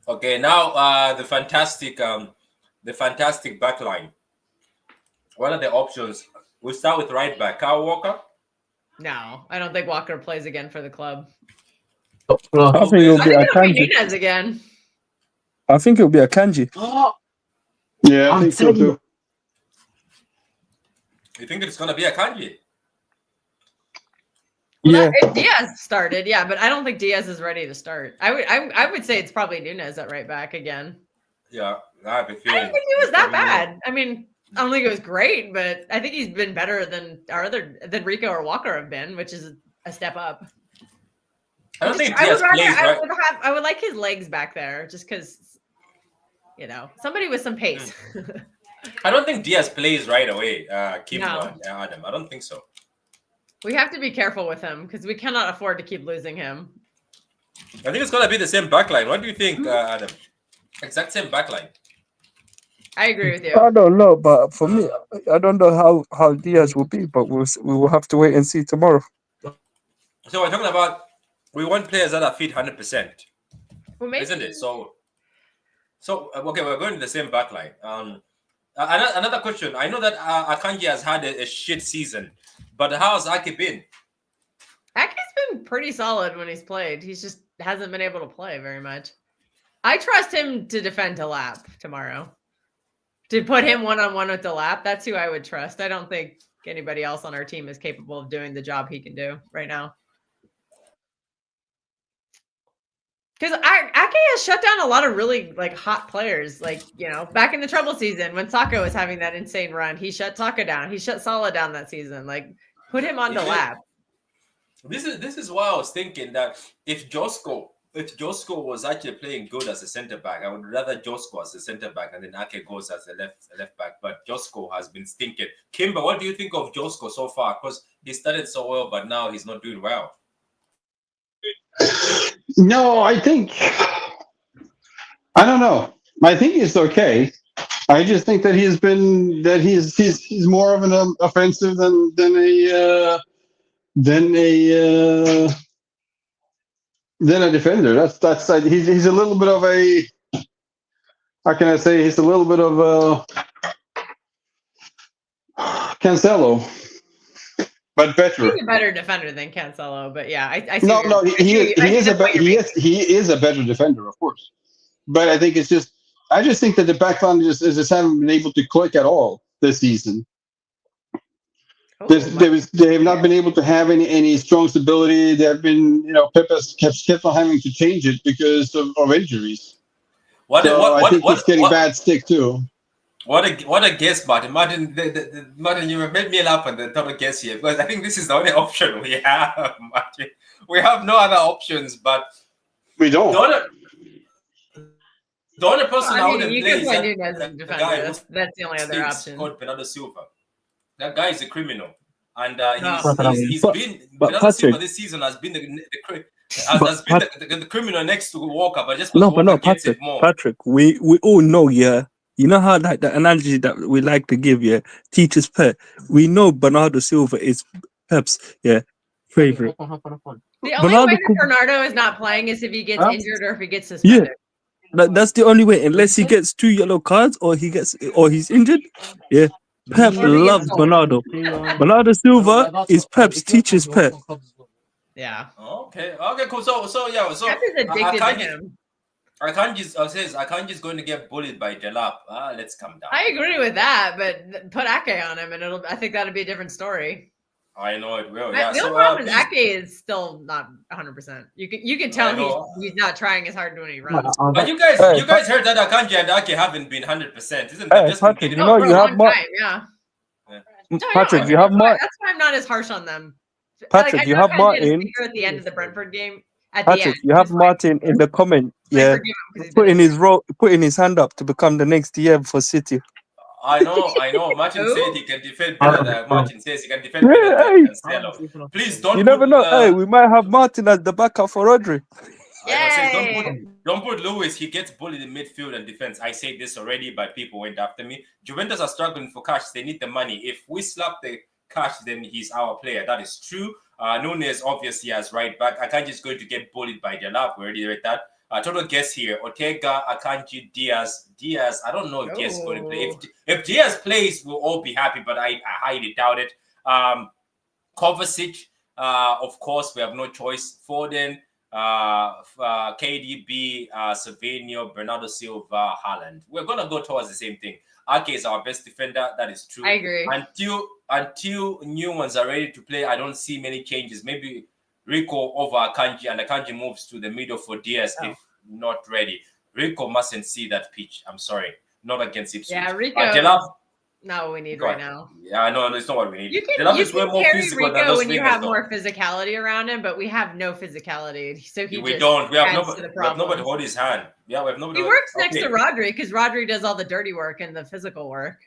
Okay, now the fantastic back line. What are the options? We'll start with right back. Kyle Walker? No, I don't think Walker plays again for the club. I think it'll be Akanji. Nunez again. I think it'll be Akanji. Yeah, I think so too. You think it's gonna be Akanji? Well, if Diaz started, yeah, but I don't think Diaz is ready to start. I would say it's probably Nunez at right back again. Yeah, I didn't think he was that bad. I mean, I don't think it was great, but I think he's been better than than Rico or Walker have been, which is a step up. I don't think Diaz plays right. I would like his legs back there, just because, somebody with some pace. I don't think Diaz plays right away. Adam, I don't think so. We have to be careful with him because we cannot afford to keep losing him. I think it's gonna be the same backline. What do you think, Adam? Exact same backline. I agree with you. I don't know, but for me, I don't know how Diaz will be, but we will have to wait and see tomorrow. So we're talking about we want players that are fit 100%, isn't it? So okay, we're going to the same backline. Another question. I know that Akanji has had a shit season, but how has Ake been? Ake's been pretty solid when he's played. He just hasn't been able to play very much. I trust him to defend Delap tomorrow. To put him one-on-one with Delap, that's who I would trust. I don't think anybody else on our team is capable of doing the job he can do right now. Because Ake has shut down a lot of really hot players. Back in the trouble season when Saka was having that insane run, he shut Saka down. He shut Salah down that season. Put him on the lap. This is why I was thinking that if Josko was actually playing good as a center back, I would rather Josko as a center back and then Ake goes as a left back. But Josko has been stinking. Kimber, what do you think of Josko so far? Because he started so well, but now he's not doing well. No, I don't know. I think he's okay. I just think that he's more of an offensive than a defender. That's he's a little bit of a, how can I say, he's a little bit of a Cancelo, but better. He's a better defender than Cancelo, but yeah, I see. No, he is a better defender, of course. But I think I just think that the back line just haven't been able to click at all this season. They have not been able to have any strong stability. They have been, Pep has kept on having to change it because of injuries. I think he's getting bad stick too. What a guess, Martin. Martin, you made me laugh on the total guess here because I think this is the only option we have, Martin. We have no other options, but we don't. The only person I wouldn't play is the guy. That's the only other option. Called Bernardo Silva. That guy is a criminal, and Bernardo Silva this season has been the criminal next to Walker, but just Patrick, we all know, yeah. You know how the analogy that we like to give, yeah, teacher's pet. We know Bernardo Silva is Pep's favorite. The only way that Bernardo is not playing is if he gets injured or if he gets suspended. Yeah, that's the only way. Unless he gets 2 yellow cards or he's injured. Yeah, Pep loves Bernardo. Bernardo Silva is Pep's teacher's pet. Yeah. Okay, cool. So yeah, so Pep is addicted to him. Akanji's going to get bullied by Delap. Let's come down. I agree with that, but put Ake on him, and I think that'll be a different story. I know it will. Yeah. The only problem is Ake is still not 100%. You can tell he's not trying as hard when he runs. But you guys heard that Akanji and Ake haven't been 100%, isn't that? Just Patrick, you have time, Patrick, you have Martin. That's why I'm not as harsh on them. Patrick, you have Martin at the end of the Brentford game. Patrick, you have Martin in the comment. Yeah, putting his hand up to become the next DM for City. I know. Martin said he can defend better than Martin says he can defend better than Cancelo. Please don't. You never know. Hey, we might have Martin as the backup for Rodri. Don't put Lewis. He gets bullied in midfield and defense. I said this already, but people went after me. Juventus are struggling for cash. They need the money. If we slap the cash, then he's our player. That is true. Nunes obviously has right back. Akanji is going to get bullied by Delap. We already read that. Total guess here: Ortega, Akanji, Diaz. I don't know if Diaz is going to play. If Diaz plays, we'll all be happy, but I highly doubt it. Kovacic, of course, we have no choice. Foden, KDB, Savinho, Bernardo Silva, Haaland. We're gonna go towards the same thing. Ake is our best defender. That is true. I agree. Until new ones are ready to play, I don't see many changes. Maybe Rico over Akanji, and Akanji moves to the middle for Diaz if not ready. Rico mustn't see that pitch. I'm sorry. Not against Ipswich. Yeah, Rico. Not what we need right now. Yeah, no, it's not what we need. You can carry Rico when you have more physicality around him, but we have no physicality. So we don't. We have nobody hold his hand. Yeah, we have nobody. He works next to Rodri because Rodri does all the dirty work and the physical work.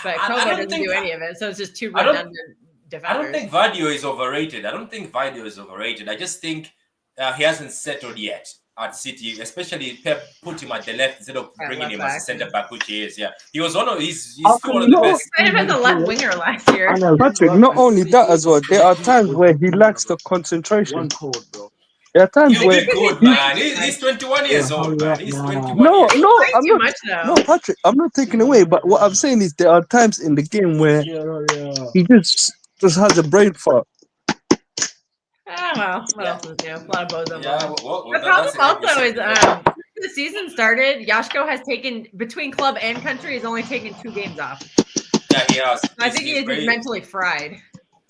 But Kova doesn't do any of it, so it's just too redundant defenders. I don't think Vadio is overrated. I just think he hasn't settled yet at City, especially Pep put him at the left instead of bringing him as a centre back, which he is. Yeah, he was he's still one of the best. He was a left winger last year. Patrick, not only that as well, there are times where he lacks the concentration. There are times where good, man. He's 21 years old, man. He's 21. No, I'm not. No, Patrick, I'm not taking away. But what I'm saying is there are times in the game where he just has a brain fart. Oh, well, what else is new? A lot of bozo. The problem also is the season started, Yashko has taken, between club and country, he's only taken 2 games off. Yeah, he has. I think he's mentally fried.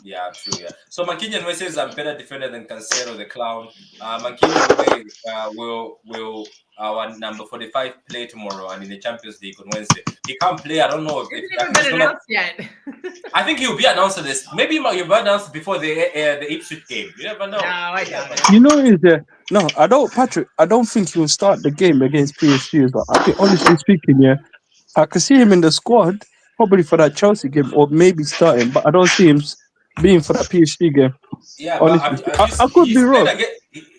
Yeah, true. Yeah. So Mankinyan says I'm better defender than Cancelo, the clown. Mankinyan will our number 45 play tomorrow and in the Champions League on Wednesday. He can't play. I don't know if it's even been announced yet. I think he'll be announced on this. Maybe he'll be announced before the Ipswich game. You never know. No, I doubt it. You know, is there? No, I don't, Patrick. I don't think he'll start the game against PSG. But I think, honestly speaking, yeah, I could see him in the squad probably for that Chelsea game or maybe starting, but I don't see him being for that PSG game. Yeah, honestly, I could be wrong.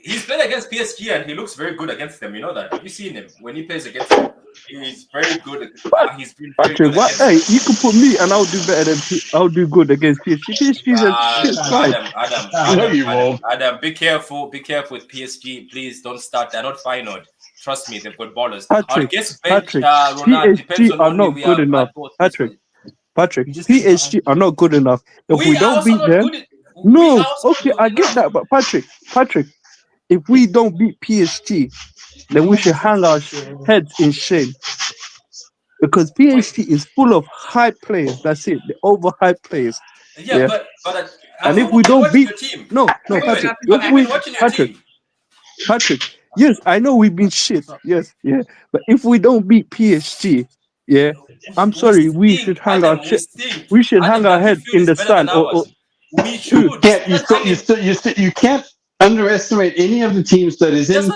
He's played against PSG and he looks very good against them. You know that? Have you seen him when he plays against them? He's very good. He's been very Patrick, good. Hey, you could put me and I'll do better than I'll do good against PSG. PSG's a shit side. Adam, be careful with PSG. Please don't start. They're not final. Trust me, they've got ballers. Patrick, PSG are not good enough. Patrick, PSG are not good enough. If we don't beat them, no, okay, I get that, but Patrick, if we don't beat PSG, then we should hang our heads in shame. Because PSG is full of hype players. That's it, the overhyped players. Yeah. But and if we don't beat, no, Patrick. Yes, I know we've been shit. Yes, yeah. But if we don't beat PSG, yeah, I'm sorry, we should hang our head in the sand. We should. You can't underestimate any of the teams that is in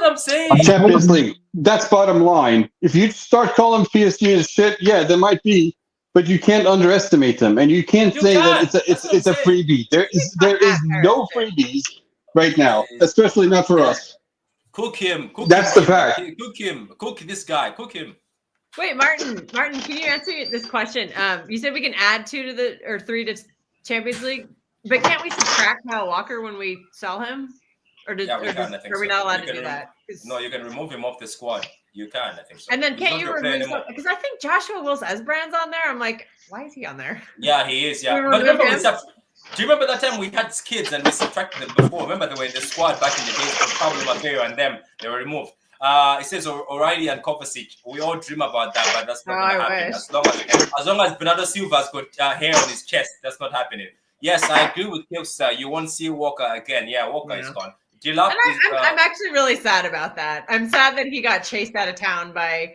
Champions League. That's bottom line. If you start calling PSG as shit, yeah, there might be, but you can't underestimate them, and you can't say that it's a freebie. There is no freebies right now, especially not for us. Cook him. That's the fact. Cook him. Cook this guy. Cook him. Wait, Martin, can you answer this question? You said we can add 2 to 3 to Champions League, but can't we subtract Kyle Walker when we sell him? Are we not allowed to do that? No, you can remove him off the squad. You can, I think so. And then can't you remove him? Because I think Joshua Wills-Esbrand's on there. I'm like, why is he on there? Yeah, he is. Yeah, but remember Do you remember that time we had kids and we subtracted them before? Remember they were in the squad back in the days with Pablo Maffeo and them. They were removed. It says O'Reilly and Kovacic. We all dream about that, but that's not going to happen. As long as Bernardo Silva's got hair on his chest, that's not happening. Yes, I agree with Kills. You won't see Walker again. Yeah, Walker is gone. I'm actually really sad about that. I'm sad that he got chased out of town by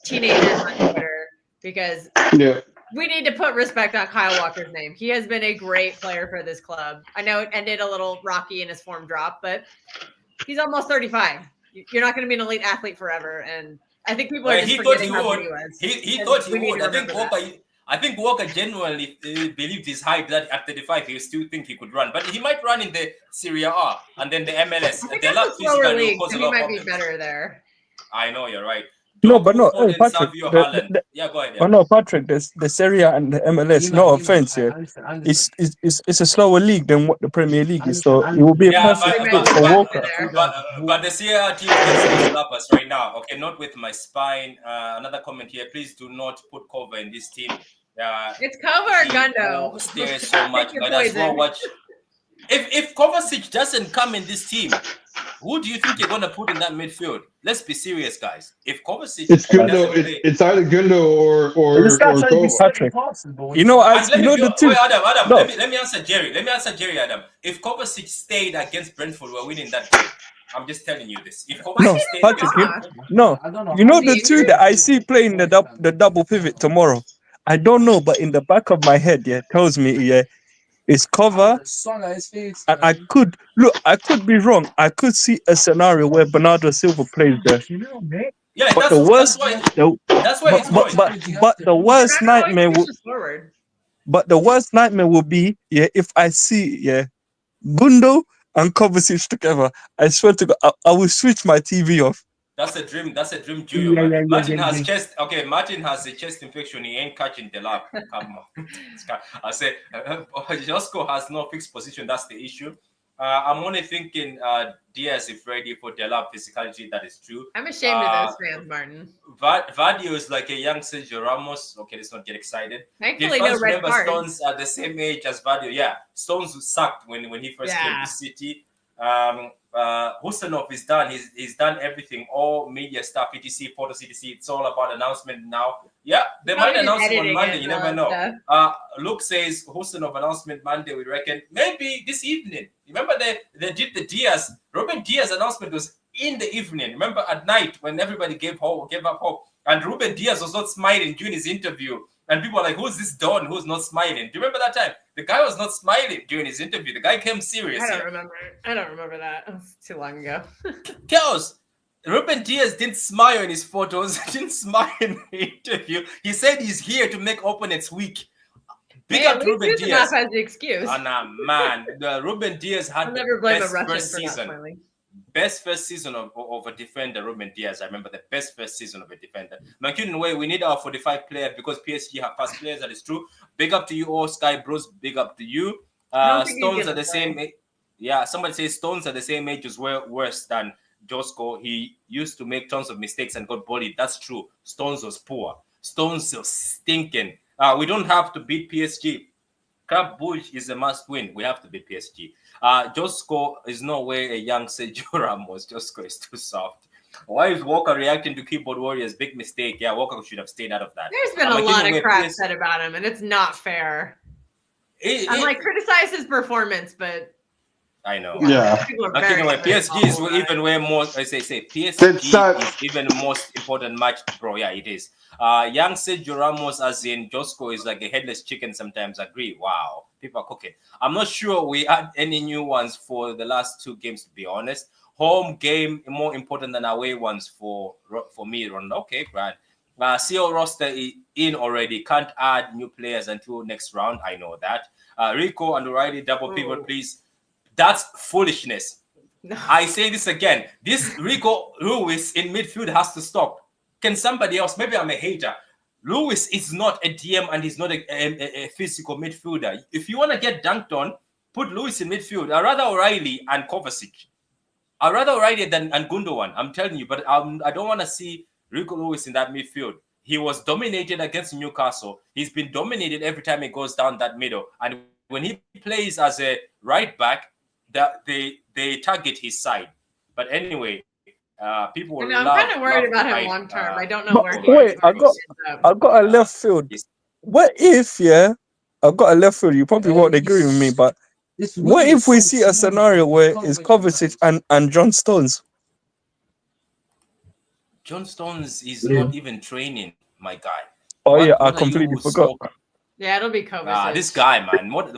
teenagers on Twitter because we need to put respect on Kyle Walker's name. He has been a great player for this club. I know it ended a little rocky in his form drop, but he's almost 35. You're not going to be an elite athlete forever, and I think people are just forgetting how good he was. He thought he would. I think Walker genuinely believed his hype that at 35 he still think he could run, but he might run in the Serie A and then the MLS. I think that's a slower league, so he might be better there. I know, you're right. No, but no, Patrick. Yeah, go ahead. Yeah. But no, Patrick. The Serie A and the MLS. No offense here. It's a slower league than what the Premier League is, so it will be a perfect fit for Walker. But the Serie A team can slap us right now. Okay, not with my spine. Another comment here. Please do not put cover in this team. It's cover or Gundo. Stare so much, but as well watch. If Kovacic doesn't come in this team, who do you think you're gonna put in that midfield? Let's be serious, guys. If Kovacic, it's Gundo. It's either Gundo or Patrick. You know, the two. Wait, Adam. No. Let me answer Jerry. Adam. If Kovacic stayed against Brentford, we're winning that game. I'm just telling you this. If Kovacic stayed Patrick, you know the two that I see playing the double pivot tomorrow. I don't know, but in the back of my head, tells me, it's cover. And I could be wrong. I could see a scenario where Bernardo Silva plays there. Yeah, but the worst nightmare will be if I see Gundo and Kovacic together. I swear to God, I will switch my TV off. That's a dream duo. Martin has chest. Okay, Martin has a chest infection. He ain't catching the lap. Come on. I say Josko has no fixed position. That's the issue. I'm only thinking Diaz is ready for Delap physicality. That is true. I'm ashamed of those fans, Martin. Vadio is like a young Sergio Ramos. Okay, let's not get excited. Thankfully, no red cards. Stones are the same age as Vadio. Yeah, Stones sucked when he first came to City. Husanov is done. He's done everything, all media stuff, etc., photos, etc. It's all about announcement now. Yeah, they might announce it on Monday. You never know. Luke says Husanov announcement Monday. We reckon maybe this evening. Remember they did the Diaz. Ruben Diaz announcement was in the evening. Remember at night when everybody gave up hope, and Ruben Diaz was not smiling during his interview. And people are like, who's this Don who's not smiling? Do you remember that time? The guy was not smiling during his interview. The guy came serious. I don't remember that. It was too long ago. Chaos. Ruben Diaz didn't smile in his photos. Didn't smile in the interview. He said he's here to make opponents weak. Big up Ruben Diaz. As the excuse. Oh, nah, man. Ruben Diaz had the best first season. Best first season of a defender, Ruben Diaz. I remember the best first season of a defender. McKinnon way, we need our 45 player because PSG have fast players. That is true. Big up to you all, Sky Bros. Big up to you. Stones are the same. Yeah, somebody says Stones are the same age as worse than Josko. He used to make tons of mistakes and got bullied. That's true. Stones was poor. Stones was stinking. We don't have to beat PSG. Club Bush is a must win. We have to beat PSG. Josko is no way a young Sergio Ramos. Josko is too soft. Why is Walker reacting to keyboard warriors? Big mistake. Yeah, Walker should have stayed out of that. There's been a lot of crap said about him, and it's not fair. Criticize his performance, but I know. Yeah. PSG is even way more. I say PSG is even the most important match, bro. Yeah, it is. Young Sergio Ramos, as in Josko, is like a headless chicken. Sometimes agree. Wow, people are cooking. I'm not sure we had any new ones for the last two games. To be honest, home game more important than away ones for me. Okay, Brad. CO roster in already. Can't add new players until next round. I know that. Rico and O'Reilly double pivot, please. That's foolishness. No. I say this again. This Rico Lewis in midfield has to stop. Can somebody else? Maybe I'm a hater. Lewis is not a DM and he's not a physical midfielder. If you want to get dunked on, put Lewis in midfield. I'd rather O'Reilly and Kovacic. I'd rather O'Reilly than Gundogan. I'm telling you, but I don't want to see Rico Lewis in that midfield. He was dominated against Newcastle. He's been dominated every time he goes down that middle. And when he plays as a right back, that they target his side. But anyway, people I'm kind of worried about him long term. I don't know where he wait, I got a left field. What if I've got a left field? You probably won't agree with me, but what if we see a scenario where it's Kovacic and John Stones? John Stones is not even training, my guy. Oh I completely forgot. Yeah, it'll be Kovacic. This guy, man. What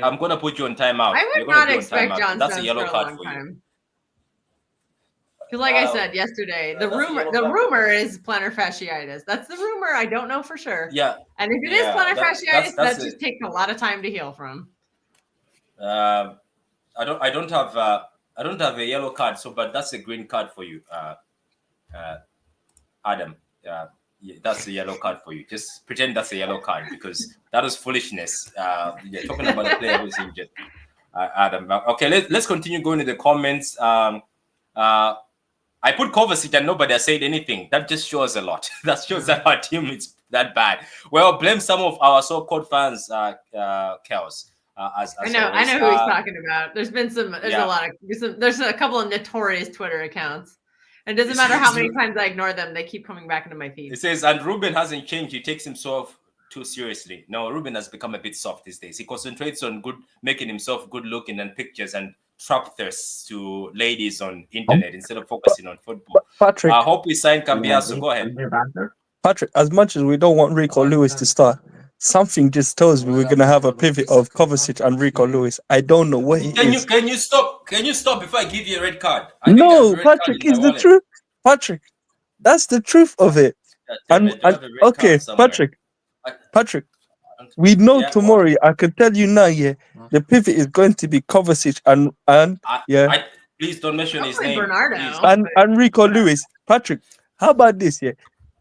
I'm gonna put you on timeout. I would not expect John Stones. That's a yellow card for you. Because, like I said yesterday, the rumor is plantar fasciitis. That's the rumor. I don't know for sure. Yeah. And if it is plantar fasciitis, that just takes a lot of time to heal from. I don't have a yellow card, but that's a green card for you, Adam. Yeah, that's a yellow card for you. Just pretend that's a yellow card because that was foolishness. You're talking about a player who's injured, Adam. Okay, let's continue going to the comments. I put Kovacic and nobody has said anything. That just shows a lot. That shows that our team is that bad. Well, blame some of our so-called fans, Chaos. I know who he's talking about. There's a couple of notorious Twitter accounts. And it doesn't matter how many times I ignore them, they keep coming back into my feed. It says, and Ruben hasn't changed. He takes himself too seriously. No, Ruben has become a bit soft these days. He concentrates on making himself good looking and pictures and trap thirst to ladies on internet instead of focusing on football. Patrick, I hope we sign Cambiaso. Go ahead. Patrick, as much as we don't want Rico Lewis to start, something just tells me we're gonna have a pivot of Kovacic and Rico Lewis. I don't know what he is. Can you stop? Can you stop before I give you a red card? No, Patrick, is the truth. Patrick, that's the truth of it. Okay, Patrick, we know tomorrow. I can tell you now. Yeah, the pivot is going to be Kovacic and please don't mention his name. Bernardo and Rico Lewis. Patrick, how about this? Yeah.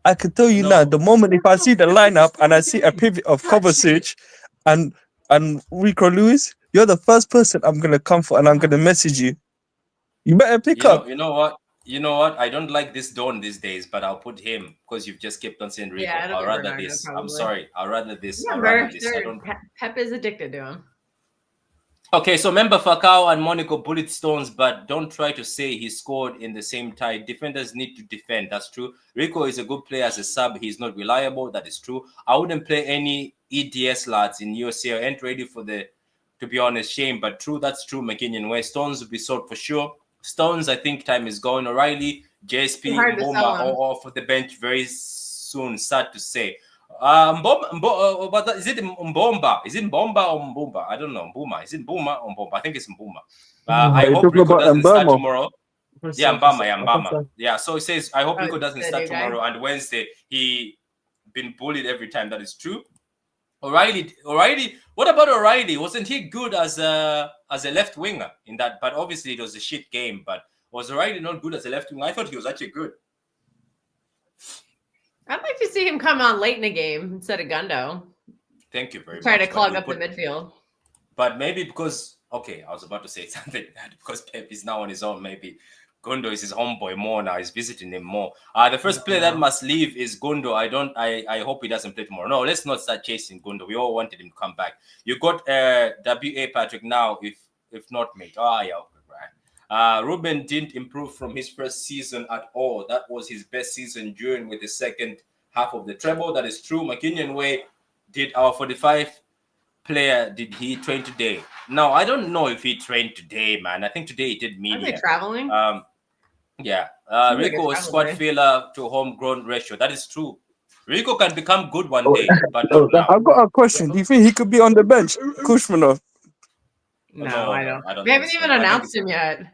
I can tell you now, the moment if I see the lineup and I see a pivot of Kovacic and Rico Lewis, you're the first person I'm gonna come for and I'm gonna message you. You better pick up. You know what? I don't like this Dawn these days, but I'll put him because you've just kept on saying Rico. Yeah, I'll rather Bernardo, this. probably. I'm sorry. I'll rather this. Pep is addicted to him. Okay, so remember Falcao and Monaco bullet Stones, but don't try to say he scored in the same tie. Defenders need to defend. That's true. Rico is a good player as a sub. He's not reliable. That is true. I wouldn't play any EDS lads in UCL. Ain't ready for to be honest, shame, but true. That's true. McKinnon way. Stones will be sold for sure. Stones, I think time is going. O'Reilly, JSP, Mboma all off of the bench very soon. Sad to say. Is it Mbomba? Is it Mbomba or Mbumba? I don't know. Mbuma. Is it Mbuma or Mbomba? I think it's Mbuma. I hope Rico doesn't start tomorrow. Yeah, Mbama. Yeah, so it says, I hope Rico doesn't start tomorrow and Wednesday. He been bullied every time. That is true. O'Reilly. What about O'Reilly? Wasn't he good as a left winger in that? But obviously it was a shit game. But was O'Reilly not good as a left winger? I thought he was actually good. I'd like to see him come on late in the game instead of Gundo. Thank you very much. Try to clog up the midfield. But maybe because, I was about to say something because Pep is now on his own. Maybe Gundo is his homeboy more now. He's visiting him more. The first player that must leave is Gundo. I hope he doesn't play tomorrow. No, let's not start chasing Gundo. We all wanted him to come back. You got WA Patrick now, if not, mate. Ruben didn't improve from his first season at all. That was his best season during with the second half of the treble. That is true. McKinnon Way did our 45 player. Did he train today? No, I don't know if he trained today, man. I think today he did media. Are they traveling? Yeah. Rico was squad filler to homegrown ratio. That is true. Rico can become good one day, but not now. I've got a question. Do you think he could be on the bench, Kushmanov? No, I don't. We haven't even announced him yet.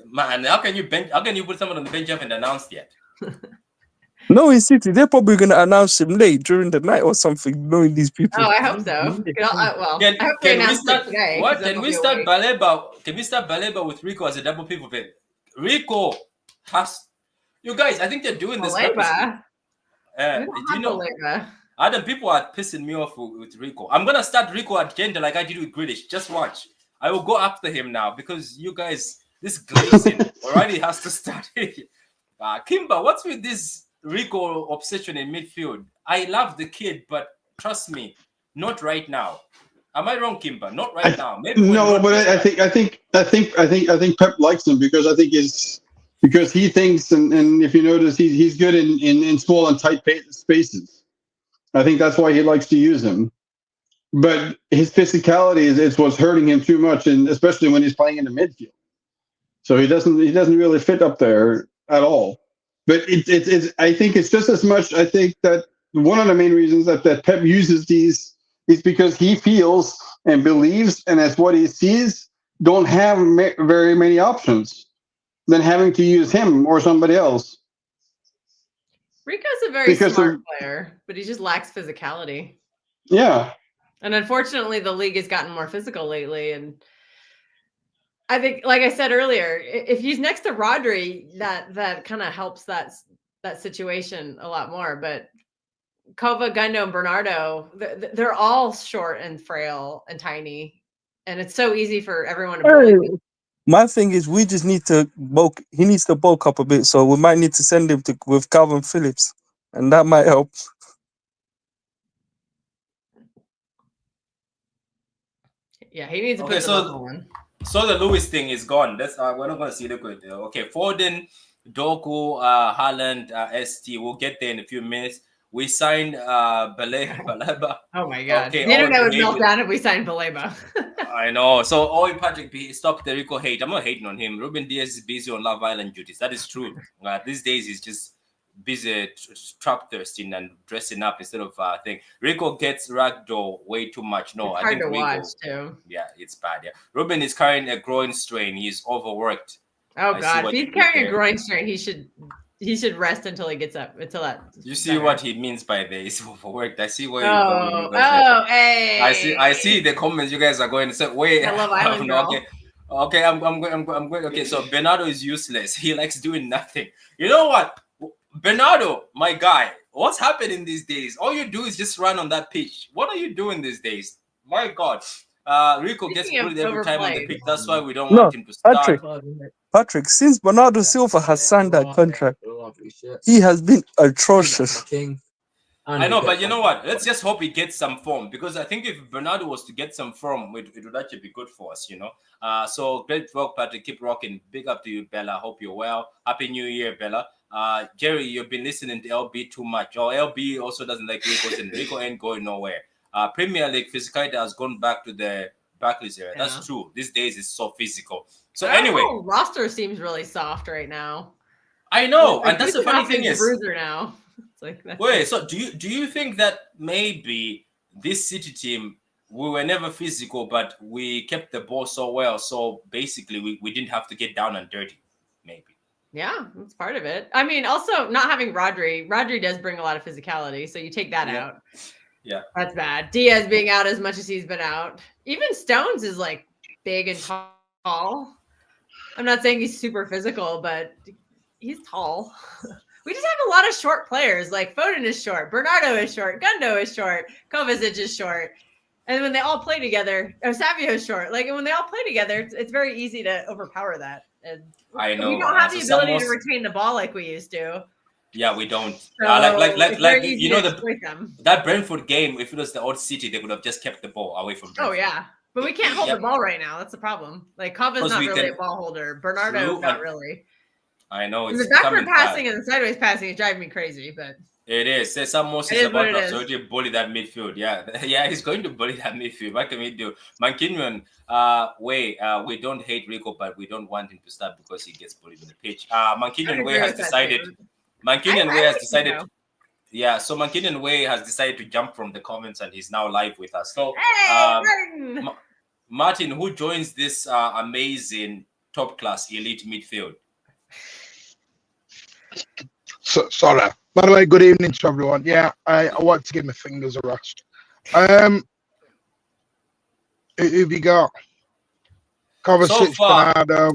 Man, how can you put someone on the bench you haven't announced yet? No, in City, they're probably going to announce him late during the night or something, knowing these people. Oh, I hope so. I hope they announce it today. What? Can we start Baleba? Can we start Baleba with Rico as a double pivot? Rico has... You guys, I think they're doing this purposely. You know, Adam, people are pissing me off with Rico. I'm going to start Rico at gender like I did with Grealish. Just watch. I will go after him now because you guys... This glazing already has to start. Kimba, what's with this Rico obsession in midfield? I love the kid, but trust me, not right now. Am I wrong, Kimber? Not right now. Maybe no, but I think Pep likes him because I think because he thinks, and if you notice, he's good in small and tight spaces. I think that's why he likes to use him. But his physicality is what's hurting him too much, and especially when he's playing in the midfield. So he doesn't really fit up there at all. But it's I think it's just as much. I think that one of the main reasons that Pep uses these is because he feels and believes, and that's what he sees, don't have very many options than having to use him or somebody else. Rico's a very smart player, but he just lacks physicality. Yeah. And unfortunately, the league has gotten more physical lately. And I think, like I said earlier, if he's next to Rodri, that kind of helps that situation a lot more. But Kova, Gundo, and Bernardo, they're all short and frail and tiny. And it's so easy for everyone to bully them. My thing is, we just need to bulk. He needs to bulk up a bit, so we might need to send him with Calvin Phillips, and that might help. Yeah, he needs to put the muscle in. So the Lewis thing is gone. That's we're not going to see the good. Okay, Foden, Doku, Haaland, ST. We'll get there in a few minutes. We signed Baleba. Oh my God! Okay, the internet would melt down if we signed Baleba. I know. So, Patrick, stop the Rico hate. I'm not hating on him. Ruben Diaz is busy on Love Island duties. That is true. These days, he's just busy trap thirsting and dressing up instead of thing. Rico gets ragdoll way too much. No, it's I think hard to Rico, watch too. Yeah, it's bad. Yeah, Ruben is carrying a groin strain. He's overworked. Oh God, if he's carrying a groin strain, he should rest until he gets up. Until that. You see what he means by this overworked. I see where you're going. Hey. I see the comments you guys are going to say. Wait, I love Island girl. Okay, I'm going. Okay, so Bernardo is useless. He likes doing nothing. You know what? Bernardo, my guy, what's happening these days? All you do is just run on that pitch. What are you doing these days? My God. Rico gets bullied every time on the pitch. That's why we don't want him to start. Patrick, since Bernardo Silva has signed that contract, he has been atrocious. I know, but you know what? Let's just hope he gets some form, because I think if Bernardo was to get some form, it would actually be good for us, you know. So great work, Patrick. Keep rocking. Big up to you, Bella. Hope you're well. Happy New Year, Bella. Jerry, you've been listening to LB too much. Oh, LB also doesn't like Rico, and Rico ain't going nowhere. Premier League physicality has gone back to the Barclays area. Yeah. That's true. These days it's so physical. So anyway, roster seems really soft right now. I know, and that's the funny thing is, bruiser now. Wait, so do you think that maybe this City team, we were never physical, but we kept the ball so well, so basically we didn't have to get down and dirty, maybe? Yeah, that's part of it. I mean, also not having Rodri does bring a lot of physicality, so you take that out. Yeah, that's bad. Diaz being out as much as he's been out. Even Stones is like big and tall. I'm not saying he's super physical, but he's tall. We just have a lot of short players. Like Foden is short, Bernardo is short, Gundo is short, Kovacic is short. And when they all play together, Savio is short. Like, and when they all play together, it's very easy to overpower that. And I know we don't have the ability to retain the ball like we used to. Yeah, we don't. So like you know that Brentford game. If it was the old City, they would have just kept the ball away from Brentford. Oh yeah, but we can't hold the ball right now. That's the problem. Like Kova's not really a ball holder. Bernardo not really. I know the backward passing and the sideways passing is driving me crazy, but it is. Cesar Moses is about to absolutely bully that midfield. Yeah, he's going to bully that midfield. What can we do? Mankinian, we don't hate Rico, but we don't want him to start because he gets bullied on the pitch. Mankinian Way has decided. Mankinian Way has decided. Yeah, so Mankinian Way has decided to jump from the comments and he's now live with us. So, Martin, who joins this amazing top class elite midfield? So, sorry. By the way, good evening to everyone. Yeah, I want to give my fingers a rest. Who've you got? Kovacic, Bernardo.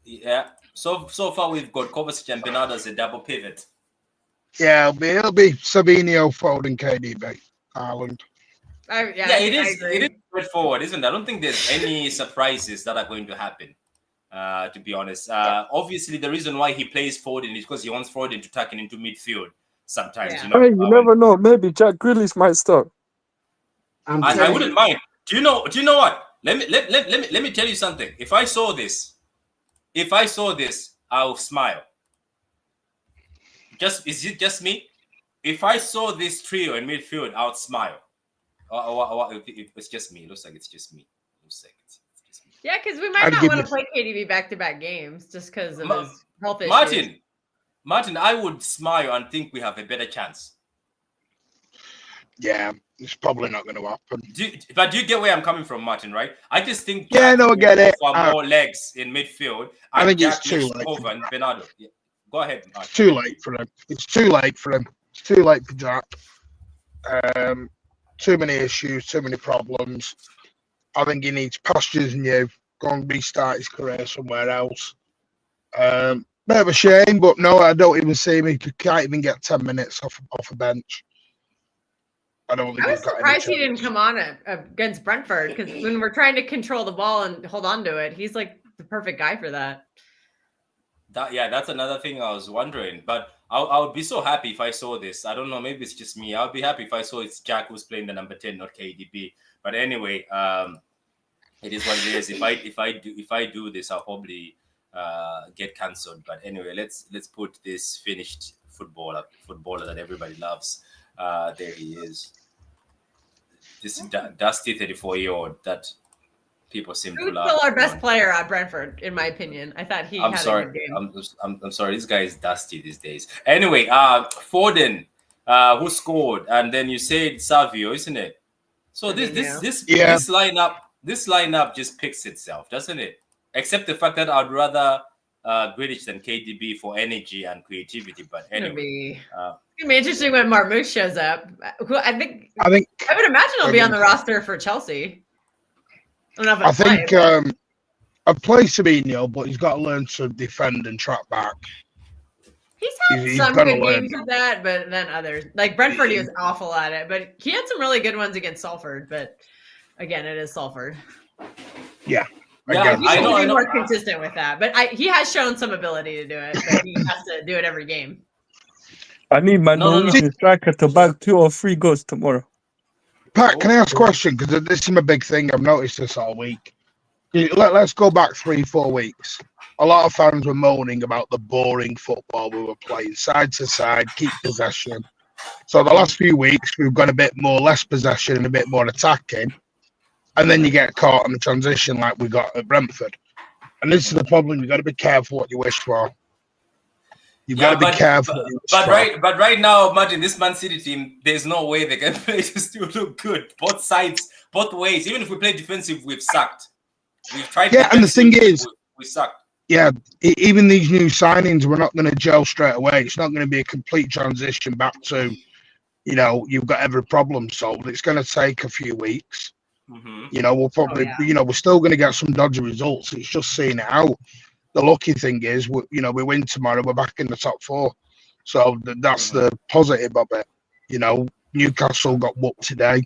Yeah. So far we've got Kovacic and Bernardo as a double pivot. Yeah, it'll be Sabinho, Foden, KDB, Ireland. It is straightforward, isn't it? I don't think there's any surprises that are going to happen. To be honest, obviously the reason why he plays Foden is because he wants Foden to tuck into midfield sometimes. You know, hey, you never know. Maybe Jack Grealish might start. I wouldn't mind. Do you know what? Let me tell you something. If I saw this, I'll smile. Is it just me? If I saw this trio in midfield, I would smile. If it's just me. It looks like it's just me. Yeah, because we might not want to play KDB back-to-back games just because of his health issues. Martin, I would smile and think we have a better chance. Yeah, it's probably not going to happen. But do you get where I'm coming from, Martin, right? I just think I get it. More legs in midfield. I think it's too late. And Bernardo. Yeah. Go ahead, Martin. It's too late for him. It's too late for him. It's too late for Jack. Too many issues, too many problems. I think he needs pastures new. Go and restart his career somewhere else. Bit of a shame, but no, I don't even see him. He can't even get 10 minutes off a bench. I don't think I was surprised he didn't come on against Brentford, because when we're trying to control the ball and hold on to it, he's like the perfect guy for that. That's another thing I was wondering. But I would be so happy if I saw this. I don't know, maybe it's just me. I'll be happy if I saw it's Jack who's playing the number 10, not KDB. But anyway, it is what it is. If I do this, I'll probably get cancelled. But anyway, let's put this finished footballer that everybody loves. There he is. This dusty 34-year-old that people seem to love. Still our best player at Brentford, in my opinion. I thought he had a good game. I'm sorry. This guy is dusty these days. Anyway, Foden, who scored, and then you said Savio, isn't it? So this lineup just picks itself, doesn't it? Except the fact that I'd rather Grealish than KDB for energy and creativity. But anyway, it's gonna be interesting when Marmoush shows up. Who I would imagine he'll be on the roster for Chelsea. I don't know if I've played Sabino, but he's got to learn to defend and track back. He's had some good games with that, but then others like Brentford, he was awful at it. But he had some really good ones against Salford. But again, it is Salford. Yeah. I know. Be more consistent with that, but he has shown some ability to do it. But he has to do it every game. I need my Norwegian striker to bag 2 or 3 goals tomorrow. Pat, can I ask a question? Because this is my big thing. I've noticed this all week. Let's go back 3-4 weeks. A lot of fans were moaning about the boring football we were playing, side to side, keep possession. So the last few weeks, we've got a bit more less possession and a bit more attacking. And then you get caught on the transition like we got at Brentford. And this is the problem. You've got to be careful what you wish for. You've got to be careful. But right now, Martin, this Man City team, there's no way they can play to still look good. Both sides, both ways. Even if we play defensive, we've sucked. We've tried. Yeah, and the thing is, we sucked. Yeah, even these new signings, we're not going to gel straight away. It's not going to be a complete transition back to, you've got every problem solved. It's going to take a few weeks. Mm-hmm. We'll probably, we're still going to get some dodgy results. It's just seeing it out. The lucky thing is, we win tomorrow, we're back in the top 4. So that's the positive of it. Newcastle got whooped today.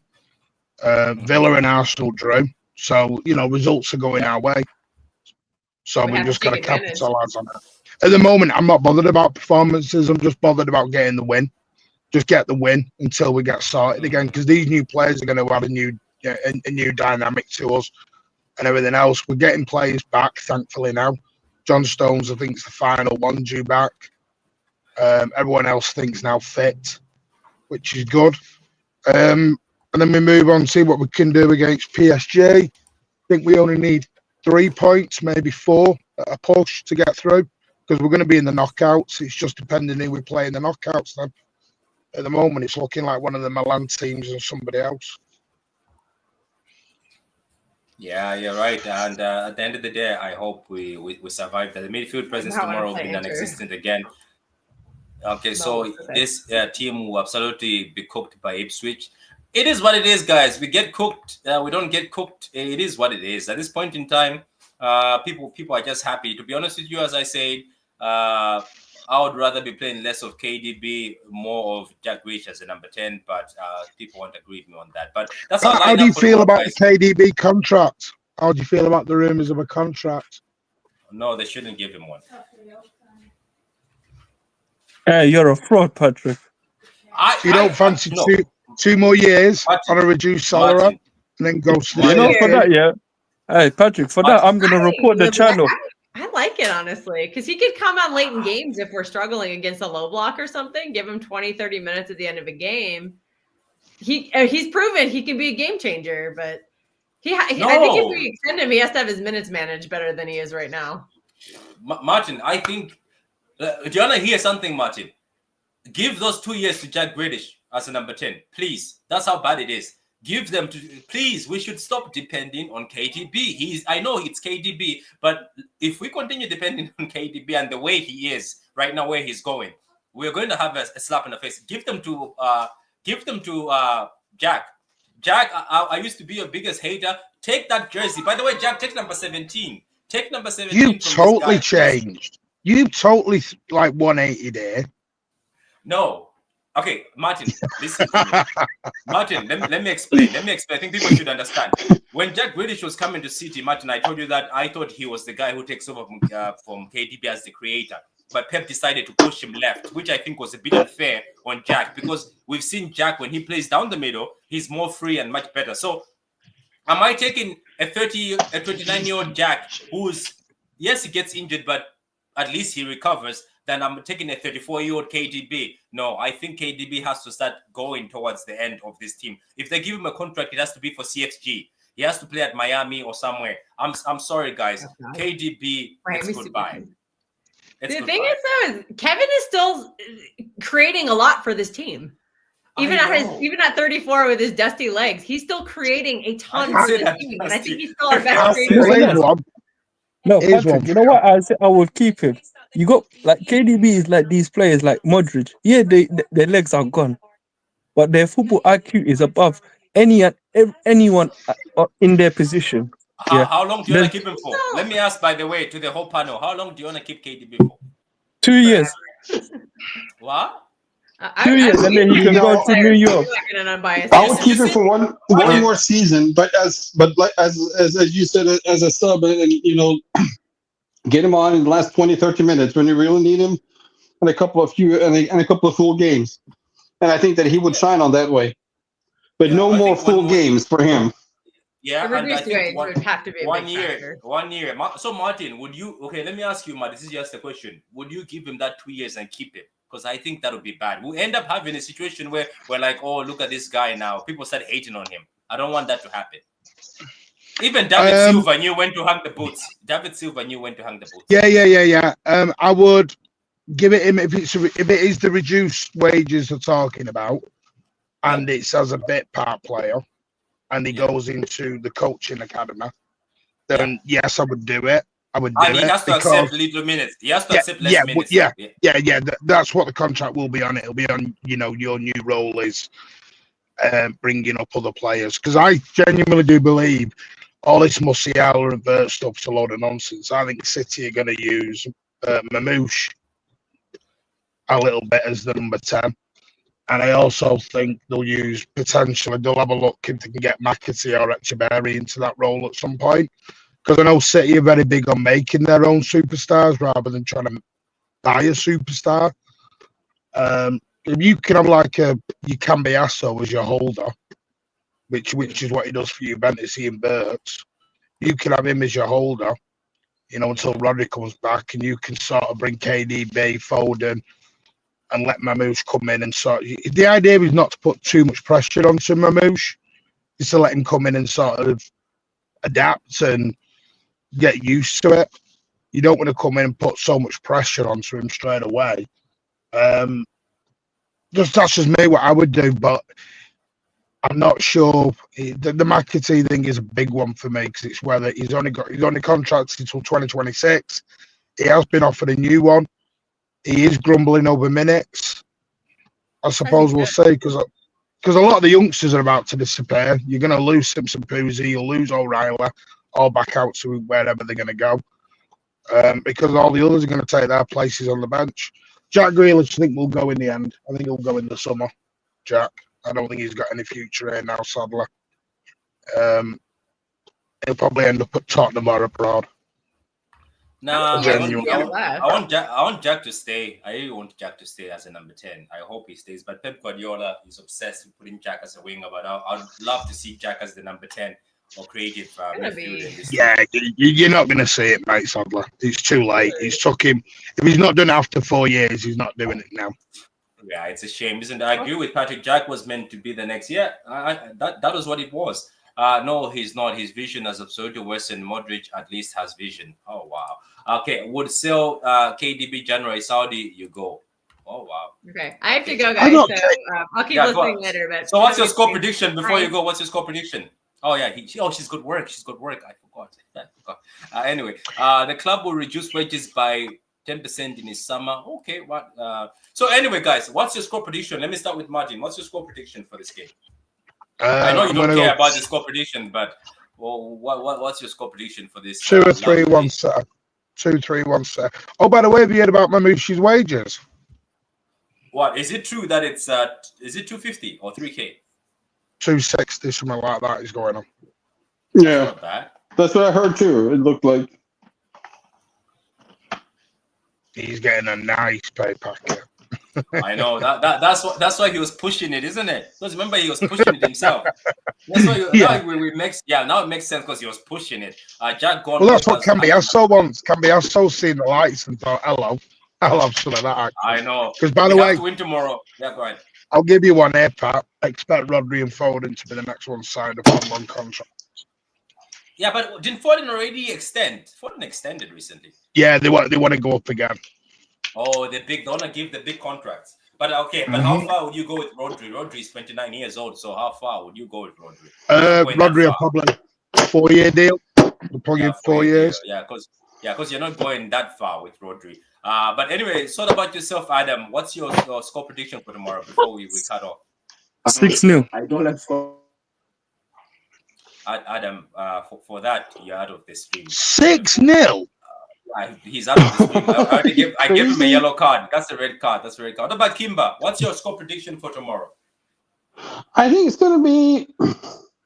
Villa and Arsenal drew. So, results are going our way. So we've just got to capitalise on it. At the moment, I'm not bothered about performances. I'm just bothered about getting the win. Just get the win until we get started again. Because these new players are going to add a new dynamic to us and everything else. We're getting players back, thankfully, now. John Stones, I think, is the final one due back. Everyone else thinks now fit, which is good. And then we move on, see what we can do against PSG. I think we only need 3 points, maybe 4 at a push to get through, because we're going to be in the knockouts. It's just depending who we play in the knockouts then. At the moment, it's looking like one of the Milan teams or somebody else. Yeah, you're right. And at the end of the day, I hope we survive that. The midfield presence tomorrow will be non-existent again. Okay, so this team will absolutely be cooked by Ipswich. It is what it is, guys. We get cooked. We don't get cooked. It is what it is. At this point in time, people are just happy. To be honest with you, as I said, I would rather be playing less of KDB, more of Jack Grealish as a number 10, but people won't agree with me on that. But that's how do you feel about the KDB contract? How do you feel about the rumours of a contract? No, they shouldn't give him one. You're a fraud, Patrick. You don't fancy 2 more years on a reduced salary? and then goes to the for that, yeah. Hey, Patrick, for that, I'm going to report the channel. I like it, honestly, because he could come on late in games if we're struggling against a low block or something, give him 20, 30 minutes at the end of a game. He's proven he can be a game changer, but I think if we extend him, he has to have his minutes managed better than he is right now. Martin, I think, do you want to hear something, Martin? Give those 2 years to Jack Grealish as a number 10, please. That's how bad it is. Give them to, please. We should stop depending on KDB. I know it's KDB, but if we continue depending on KDB and the way he is right now, where he's going, we're going to have a slap in the face. Give them to Jack. Jack, I used to be your biggest hater. Take that jersey. By the way, Jack, take number 17. Take number 17. You totally changed. You totally like 180 there. No. Okay, Martin, listen to me. Martin, let me explain. I think people should understand. When Jack Grealish was coming to City, Martin, I told you that I thought he was the guy who takes over from KDB as the creator. But Pep decided to push him left, which I think was a bit unfair on Jack, because we've seen Jack, when he plays down the middle, he's more free and much better. So am I taking a 29-year-old Jack who's, yes, he gets injured, but at least he recovers, then I'm taking a 34-year-old KDB? No, I think KDB has to start going towards the end of this team. If they give him a contract, it has to be for CFG. He has to play at Miami or somewhere. I'm sorry, guys. KDB, it's goodbye. The thing is, though, is Kevin is still creating a lot for this team. Even at 34 with his dusty legs, he's still creating a ton for this team. And I think he's still our best creator. No, Patrick, you know what? I would keep him. You got like KDB is like these players like Modric. Yeah, their legs are gone, but their football IQ is above anyone in their position. How long do you want to keep him for? Let me ask, by the way, to the whole panel, how long do you want to keep KDB for? 2 years. What? 2 years, and then he can go to New York. I would keep him for one more season, but as you said, as a sub, and get him on in the last 20, 30 minutes when you really need him, and a couple of full games. And I think that he would shine on that way. But no more full games for him. Yeah, the reduced wage would have to be a big factor. 1 year. So Martin, would you? Okay, let me ask you, Martin. This is just a question. Would you give him that 2 years and keep him? Because I think that would be bad. We'll end up having a situation where we're like, oh, look at this guy now. People start hating on him. I don't want that to happen. Even David Silva knew when to hang the boots. Yeah. I would give it him if it is the reduced wages they're talking about, and it's as a bit part player, and he goes into the coaching academy. Then yes, I would do it. He has to accept little minutes. He has to accept less minutes. Yeah. That's what the contract will be on. It'll be on. Your new role is bringing up other players, because I genuinely do believe all this Musiala and Vert stuff's a load of nonsense. I think City are going to use Mamouche a little bit as the number 10. And I also think they'll have a look if they can get McAtee or Echeverri into that role at some point. Because I know City are very big on making their own superstars rather than trying to buy a superstar. If you can have you can be Asso as your holder, which is what he does for Juventus, he inverts. You can have him as your holder, until Rodri comes back, and you can sort of bring KDB, Foden, and let Mamouche come in and sort. The idea is not to put too much pressure onto Mamouche, is to let him come in and sort of adapt and get used to it. You don't want to come in and put so much pressure onto him straight away. That's just me what I would do, but I'm not sure. The McAtee thing is a big one for me, because it's whether he's only contracted until 2026. He has been offered a new one. He is grumbling over minutes. I suppose we'll see, because a lot of the youngsters are about to disappear. You're going to lose Simpson Puzzi, you'll lose O'Reilly, all back out to wherever they're going to go, because all the others are going to take their places on the bench. Jack Grealish, I think, will go in the end. I think he'll go in the summer, Jack. I don't think he's got any future here now, sadly. He'll probably end up at Tottenham or abroad. Nah, I want Jack to stay. I really want Jack to stay as a number 10. I hope he stays. But Pep Guardiola is obsessed with putting Jack as a winger. But I'd love to see Jack as the number 10 or creative midfielder in this. Yeah, you're not going to see it, mate, Sadler. It's too late. He's took him. If he's not done it after 4 years, he's not doing it now. Yeah, it's a shame, isn't it? I agree with Patrick. Jack was meant to be the next. Yeah, that was what it was. No, he's not. His vision has absolutely worsened. Modric at least has vision. Oh, wow. Okay, would sell KDB January Saudi, you go. Oh, wow. Okay, I have to go, guys. So I'll keep listening later. But so what's your score prediction before you go? What's your score prediction? Oh, yeah. She's good work. She's good work. I forgot. Anyway, the club will reduce wages by 10% in his summer. Okay, what? So anyway, guys, what's your score prediction? Let me start with Martin. What's your score prediction for this game? I know you don't care about the score prediction, but what's your score prediction for this? 2 or 3, 1 set. 2, 3, 1 set. Oh, by the way, have you heard about Mamouchi's wages? What is it true that it's is it 250 or 3K? 260, something like that is going on. Yeah, not bad. That's what I heard too. It looked like he's getting a nice pay packet. I know that's why he was pushing it, isn't it? Because remember he was pushing it himself. That's why now it makes sense because he was pushing it. Jack Gordon. Well, that's what Camby Asso seen the lights and thought, hello, I'll have some of that. Actually. I know. Because by the way, win tomorrow. Yeah, go ahead. I'll give you one here, Pat. Expect Rodri and Foden to be the next one signed up on one contract. Yeah, but didn't Foden already extend? Foden extended recently. Yeah, they want to go up again. Oh, they want to give the big contracts. But okay, but how far would you go with Rodri? Rodri is 29 years old, so how far would you go with Rodri? Rodri, probably 4-year deal. Probably 4 years. Yeah, because you're not going that far with Rodri. But anyway, sort about yourself, Adam. What's your score prediction for tomorrow before we cut off? 6-0. I don't like score. Adam, for that, you're out of the stream. 6-0? He's out of the stream. I gave him a yellow card. That's a red card. What about Kimba? What's your score prediction for tomorrow? I think it's going to be,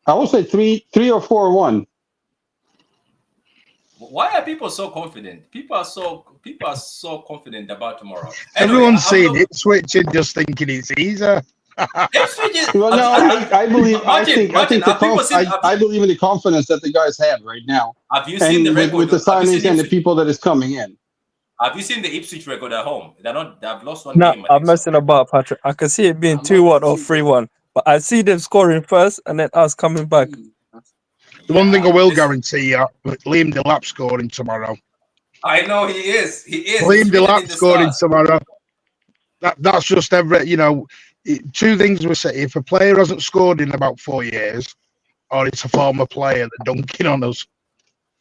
I would say 3 or 4-1. Why are people so confident? People are so confident about tomorrow. Anyway, everyone's saying Ipswich and just thinking it's easier. Well, no, I believe. I believe in the confidence that the guys have right now. Have you seen the record with the signings and the people that is coming in? Have you seen the Ipswich record at home? They've lost one game. No, I'm messing about, Patrick. I can see it being 2-1 or 3-1, but I see them scoring first and then us coming back. The one thing I will guarantee you, Liam Delap scoring tomorrow. I know he is. Liam Delap scoring tomorrow. That's just two things we say. If a player hasn't scored in about 4 years, or it's a former player that dunking on us.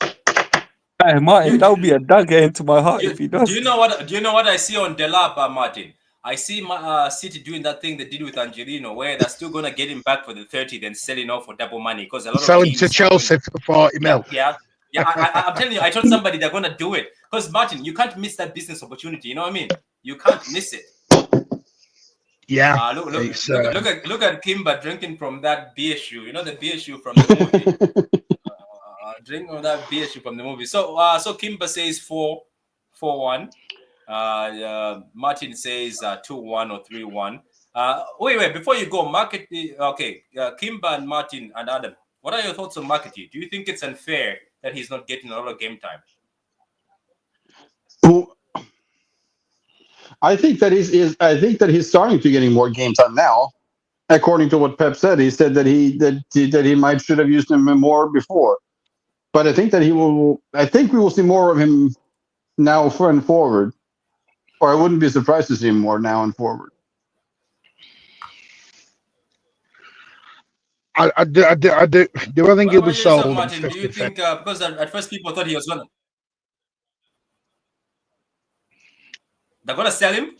Hey, Martin, that would be a dagger into my heart if he does. Do you know what I see on Delap, Martin? I see City doing that thing they did with Angelino, where they're still gonna get him back for the 30, then selling off for double money because a lot of selling to Chelsea for 40 mil. Yeah. I'm telling you, I told somebody they're gonna do it because Martin, you can't miss that business opportunity. You know what I mean? You can't miss it. Yeah. Look at Kimba drinking from that beer shoe. You know the beer shoe from the movie. Drink on that beer shoe from the movie. So Kimba says 4-1. Martin says 2-1 or 3-1. Wait, before you go, Markety. Okay, Kimba and Martin and Adam. What are your thoughts on Markety? Do you think it's unfair that he's not getting a lot of game time? I think that he's starting to getting more game time now. According to what Pep said, he said that he might should have used him more before. But I think that we will see more of him now and forward. Or I wouldn't be surprised to see him more now and forward. I do. I think he'll be sold? Martin, do you think because at first people thought he was gonna, they're gonna sell him?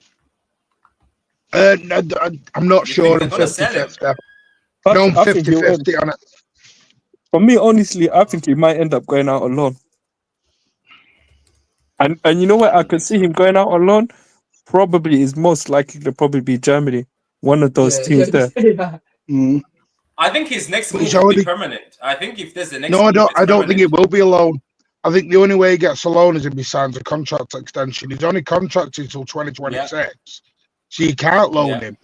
I'm not sure. I'm 50-50. No, I'm 50-50 on it. For me, honestly, I think he might end up going out on loan. And you know what? I could see him going out on loan. Probably is most likely to probably be Germany. One of those teams there. I think his next move will be permanent. I think if there's the next I don't think it will be a loan. I think the only way he gets a loan is if he signs a contract extension. He's only contracted until 2026, so you can't loan him.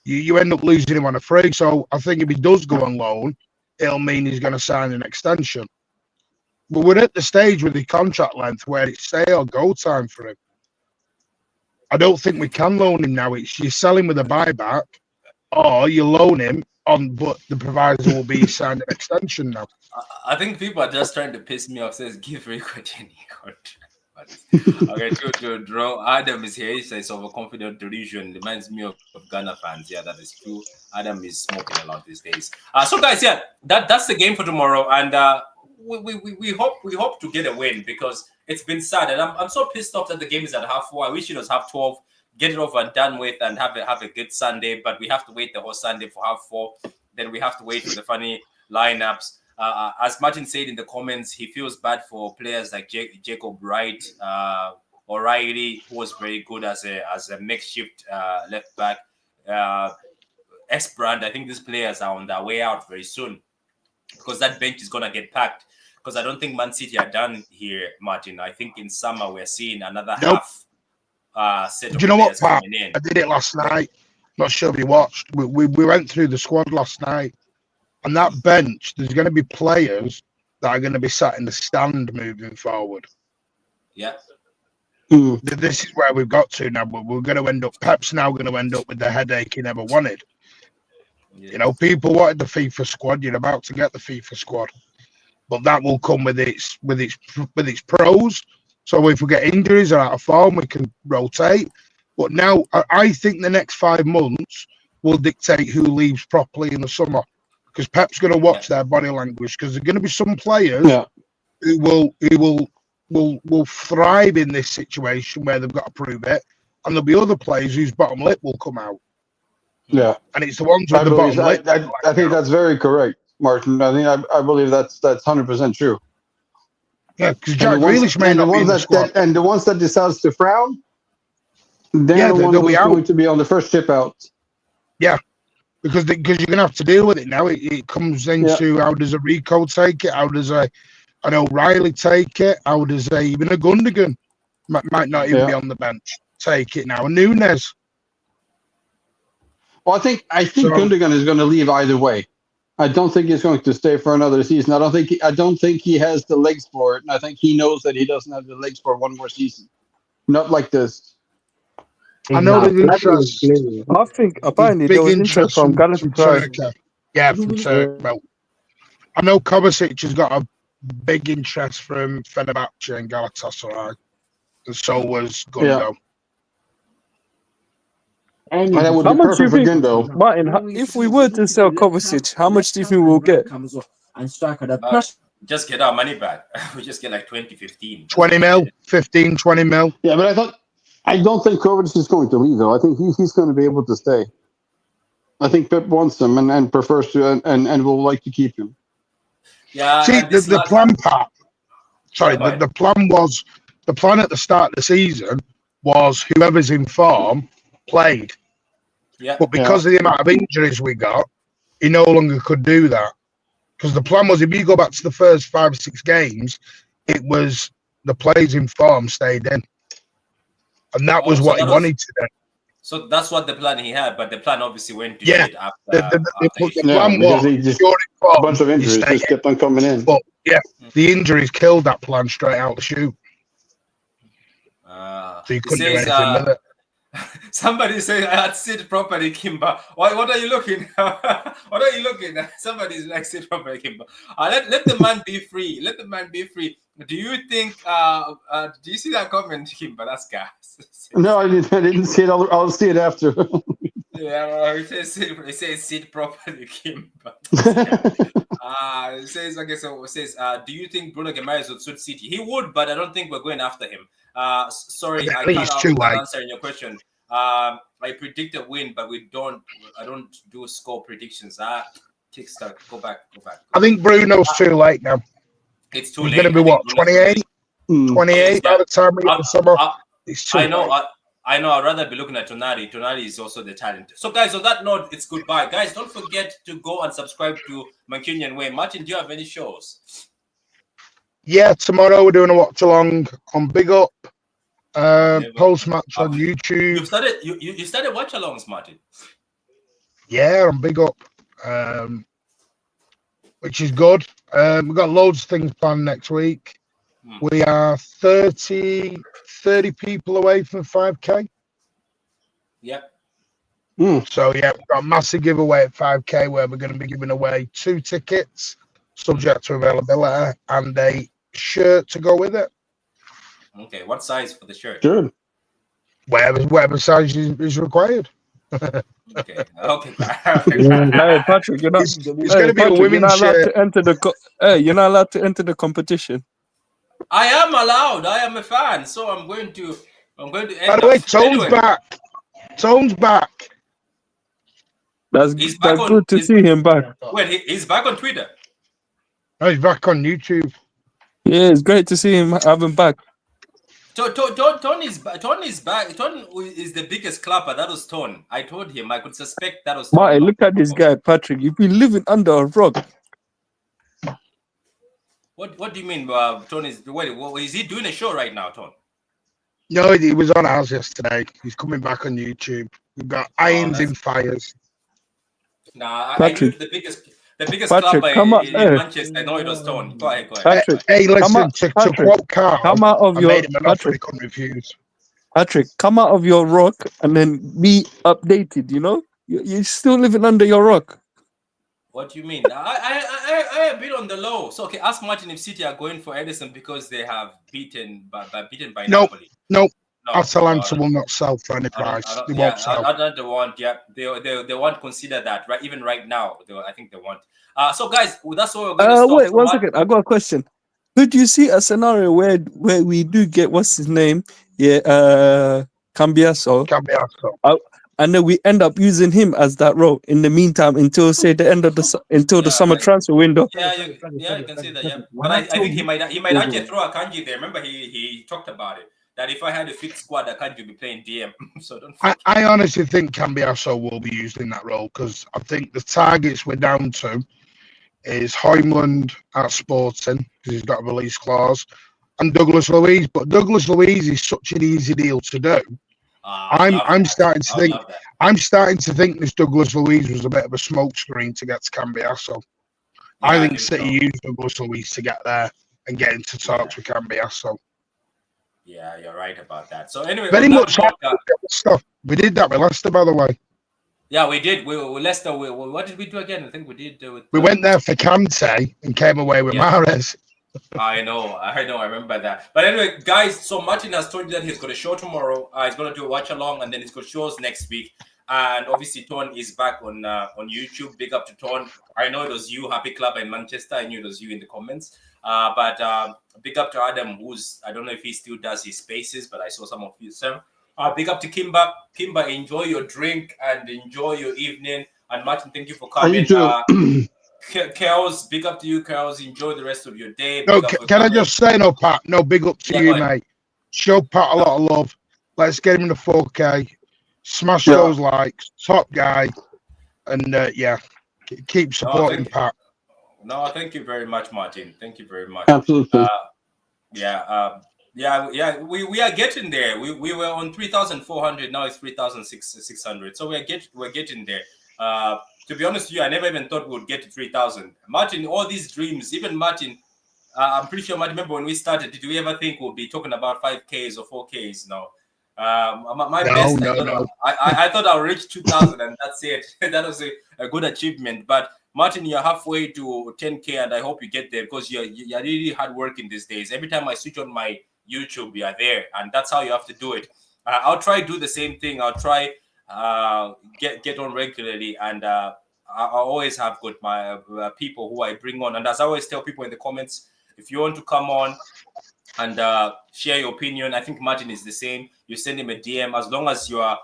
You end up losing him on a free. So I think if he does go on loan, it'll mean he's going to sign an extension. But we're at the stage with the contract length where it's stay or go time for him. I don't think we can loan him now. It's you sell him with a buyback, or you loan him on, but the proviso will be signed an extension now. I think people are just trying to piss me off. Says give Rico any contract. Okay, to draw. Adam is here. He says overconfident delusion reminds me of Ghana fans. Yeah, that is true. Adam is smoking a lot these days. So guys, yeah, that's the game for tomorrow, and we hope to get a win because it's been sad, and I'm so pissed off that the game is at 4:30. I wish it was 12:30. Get it over and done with, and have a good Sunday. But we have to wait the whole Sunday for 4:30. Then we have to wait for the funny lineups. As Martin said in the comments, he feels bad for players like Jacob Wright, O'Reilly, who was very good as a makeshift left back. Esperand, I think these players are on their way out very soon because that bench is gonna get packed. Because I don't think Man City are done here, Martin. I think in summer we're seeing another half set of Do you know what, Pat? coming in. I did it last night. Not sure if you watched. We went through the squad last night. On that bench, there's going to be players that are going to be sat in the stand moving forward. Yeah. This is where we've got to now. But we're going to end up, Pep's now going to end up with the headache he never wanted. Yes. You know, people wanted the FIFA squad. You're about to get the FIFA squad. But that will come with its pros. So if we get injuries or out of form, we can rotate. But now I think the next 5 months will dictate who leaves properly in the summer. Because Pep's going to watch their body language. Because there are going to be some players who will thrive in this situation where they've got to prove it, and there'll be other players whose bottom lip will come out. Yeah, and it's the ones with the bottom lip. I think that's very correct, Martin. I believe that's 100% true. Yeah, because Jack Grealish may not be in the squad, and the ones that decides to frown, they're the ones who's going to be on the first chip out. Yeah. Because you're going to have to deal with it now. It comes into how does a Rico take it? How does an O'Reilly take it? How does even a Gundogan might not even be on the bench take it now? A Nunes. Well, I think Gundogan is going to leave either way. I don't think he's going to stay for another season. I don't think he has the legs for it, and I think he knows that he doesn't have the legs for one more season. Not like this. I know the interest. I think apparently there was interest from Galatasaray. Yeah, from Turkey. I know Kovacic has got a big interest from Fenerbahce and Galatasaray, and so was Gundo. And that would be perfect for Gundo. Martin, if we were to sell Kovacic, how much do you think we'll get? Just get our money back. We just get like 20, 15. 20 mil, 15, 20 mil. Yeah, but I don't think Kovacic is going to leave, though. I think he's going to be able to stay. I think Pep wants him and prefers to and will like to keep him. Yeah. See, the plan, Pat. Sorry, the plan at the start of the season was whoever's in form played. Yeah. But because of the amount of injuries we got, he no longer could do that. Because the plan was, if you go back to the first 5 or 6 games, it was the players in form stayed in. And that was what he wanted to do. So that's what the plan he had, but the plan obviously went to shit after. The plan was he just, a bunch of injuries just kept on coming in. But yeah, the injuries killed that plan straight out the chute. So you couldn't do anything with it. Somebody say I had sit properly, Kimba. What are you looking? What are you looking at? Somebody's like sit properly, Kimba. Let the man be free. Let the man be free. Do you think? Do you see that comment, Kimba? That's gas. No, I didn't see it. I'll see it after. Yeah, it says sit properly, Kimba. It says okay. So it says, do you think Bruno Guimaraes would suit City? He would, but I don't think we're going after him. Sorry, I can't answer your question. I predict a win, but I don't do score predictions. Kickstart, go back. I think Bruno's too late now. It's too late. He's going to be what, 28? 28 by the time we get the summer. I know. I'd rather be looking at Tonali. Tonali is also the talent. So, guys, on that note, it's goodbye. Guys, don't forget to go and subscribe to Mancunian Way. Martin, do you have any shows? Yeah, tomorrow we're doing a watch along on Big Up. Post match on YouTube. You started watch alongs, Martin. Yeah, on Big Up. Which is good. We've got loads of things planned next week. We are 30 people away from 5K. Yep. So, yeah, we've got a massive giveaway at 5K where we're going to be giving away 2 tickets, subject to availability, and a shirt to go with it. Okay, what size for the shirt? Sure. Whatever size is required. Okay. Hey, Patrick, you're not. It's going to be a women's shirt. You're not allowed to enter the competition. I am allowed. I am a fan, so I'm going to. By the way, Tone's back. Tone's back. That's good to see him back. Wait, he's back on Twitter. Oh, he's back on YouTube. Yeah, it's great to see him have him back. Ton is back. Ton is the biggest clapper. That was Ton. I told him I could suspect that was Ton. Martin, look at this guy, Patrick. You've been living under a rock. What do you mean, Ton is? What is he doing a show right now, Ton? No, he was on ours yesterday. He's coming back on YouTube. We've got irons in fires. Nah, I knew the biggest Patrick, club in Manchester. I know it was Tone. Go ahead. Patrick, hey, listen, to quote Carl, come out of your Patrick. Patrick, come out of your rock and then be updated. You know, you're still living under your rock. What do you mean? I have been on the low. So okay, ask Martin if City are going for Edison because they have beaten by Napoli. Nope. Atalanta will not sell for any price. They won't sell. They won't. Yeah, they won't consider that. Right, even right now, I think they want. So guys, that's what we're going to stop. Wait, 1 second. I got a question. Could you see a scenario where we do get what's his name? Yeah, Cambiaso. And then we end up using him as that role in the meantime until say the end of the summer transfer window. Yeah, you can see that. Yeah, but I think he might actually throw Akanji there. Remember, he talked about it. That if I had a fixed squad, Akanji be playing DM. So don't. I honestly think Cambiaso will be used in that role because I think the targets we're down to is Hoyland at Sporting because he's got a release clause, and Douglas Luiz. But Douglas Luiz is such an easy deal to do. I'm starting to think this Douglas Luiz was a bit of a smokescreen to get to Cambiaso. Yeah, I think City used Douglas Luiz to get there and get into talks with Cambiaso. Yeah, you're right about that. So anyway, very much stuff. We did that with Leicester, by the way. Yeah, we did. We Leicester. What did we do again? I think we did. We went there for Kante and came away with Mahrez. I know. I remember that. But anyway, guys, so Martin has told you that he's got a show tomorrow. He's going to do a watch along, and then he's got shows next week. And obviously, Ton is back on YouTube. Big up to Ton. I know it was you, Happy Club in Manchester. I knew it was you in the comments. But big up to Adam, who's, I don't know if he still does his spaces, but I saw some of you, sir. Big up to Kimba. Kimba, enjoy your drink and enjoy your evening. And Martin, thank you for coming. Chaos, big up to you, Chaos. Enjoy the rest of your day. No, can I just say, Pat? No, big up to you, mate. Show Pat a lot of love. Let's get him in the 4K. Smash those likes. Top guy. And keep supporting Pat. No, thank you very much, Martin. Thank you very much. Absolutely. We are getting there. We were on 3,400. Now it's 3,600. So we're getting there. To be honest with you, I never even thought we would get to 3,000. Martin, all these dreams, even Martin, I'm pretty sure, Martin, remember when we started, did we ever think we'll be talking about 5Ks or 4Ks? No. I thought I'll reach 2,000 and that's it. That was a good achievement. But Martin, you're halfway to 10K and I hope you get there because you're really hard working these days. Every time I switch on my YouTube, you are there. And that's how you have to do it. I'll try to do the same thing. I'll try get on regularly, and I always have got my people who I bring on. And as I always tell people in the comments, if you want to come on and share your opinion, I think Martin is the same. You send him a DM as long as you are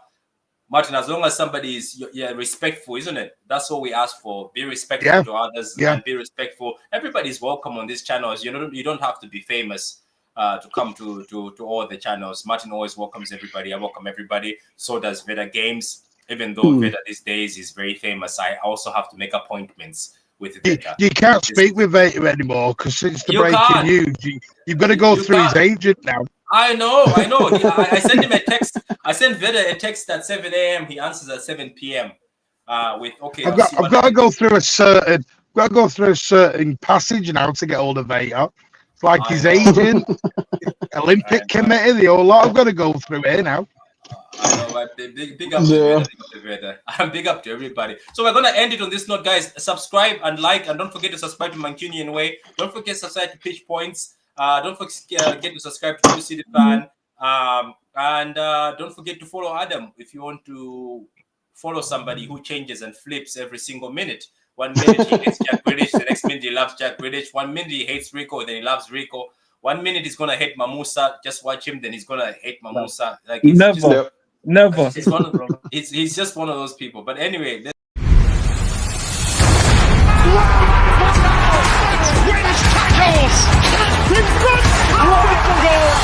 Martin. As long as somebody is respectful, isn't it? That's all we ask for. Be respectful to others and be respectful. Everybody's welcome on these channels. You don't have to be famous to come to all the channels. Martin always welcomes everybody. I welcome everybody. So does Veda Games. Even though Veda these days is very famous, I also have to make appointments with Veta. You can't speak with Veta anymore because since the breaking news, you've got to go through his agent now. I know. I sent him a text. I sent Veta a text at 7 a.m. He answers at 7 p.m. I've got to go through a certain passage now to get hold of Veta. It's like his agent, Olympic committee, the whole lot. I've got to go through here now. I know, but big up to Veta. Big up to everybody. So we're gonna end it on this note, guys. Subscribe and like, and don't forget to subscribe to Mancunian Way. Don't forget to subscribe to Pitch Points. Don't forget to subscribe to City Fan. And don't forget to follow Adam if you want to follow somebody who changes and flips every single minute. 1 minute he hates Jack Grealish, the next minute he loves Jack Grealish. 1 minute he hates Rico, then he loves Rico. 1 minute he's gonna hate Mamusa. Just watch him, then he's gonna hate Mamusa. Like never. He's just one of those people. But anyway. Wins tackles.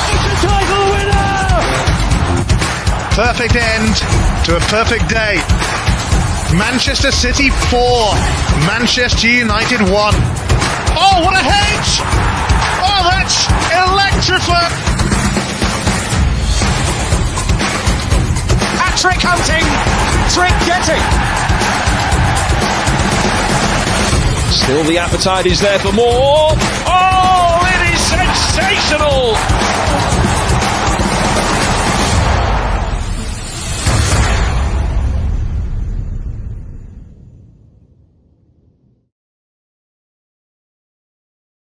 It's a title winner. Perfect end to a perfect day. Manchester City 4, Manchester United 1. Oh, what a hedge! Oh, that's electrifying! Hat-trick hunting, trick getting. Still the appetite is there for more. Oh, it is sensational!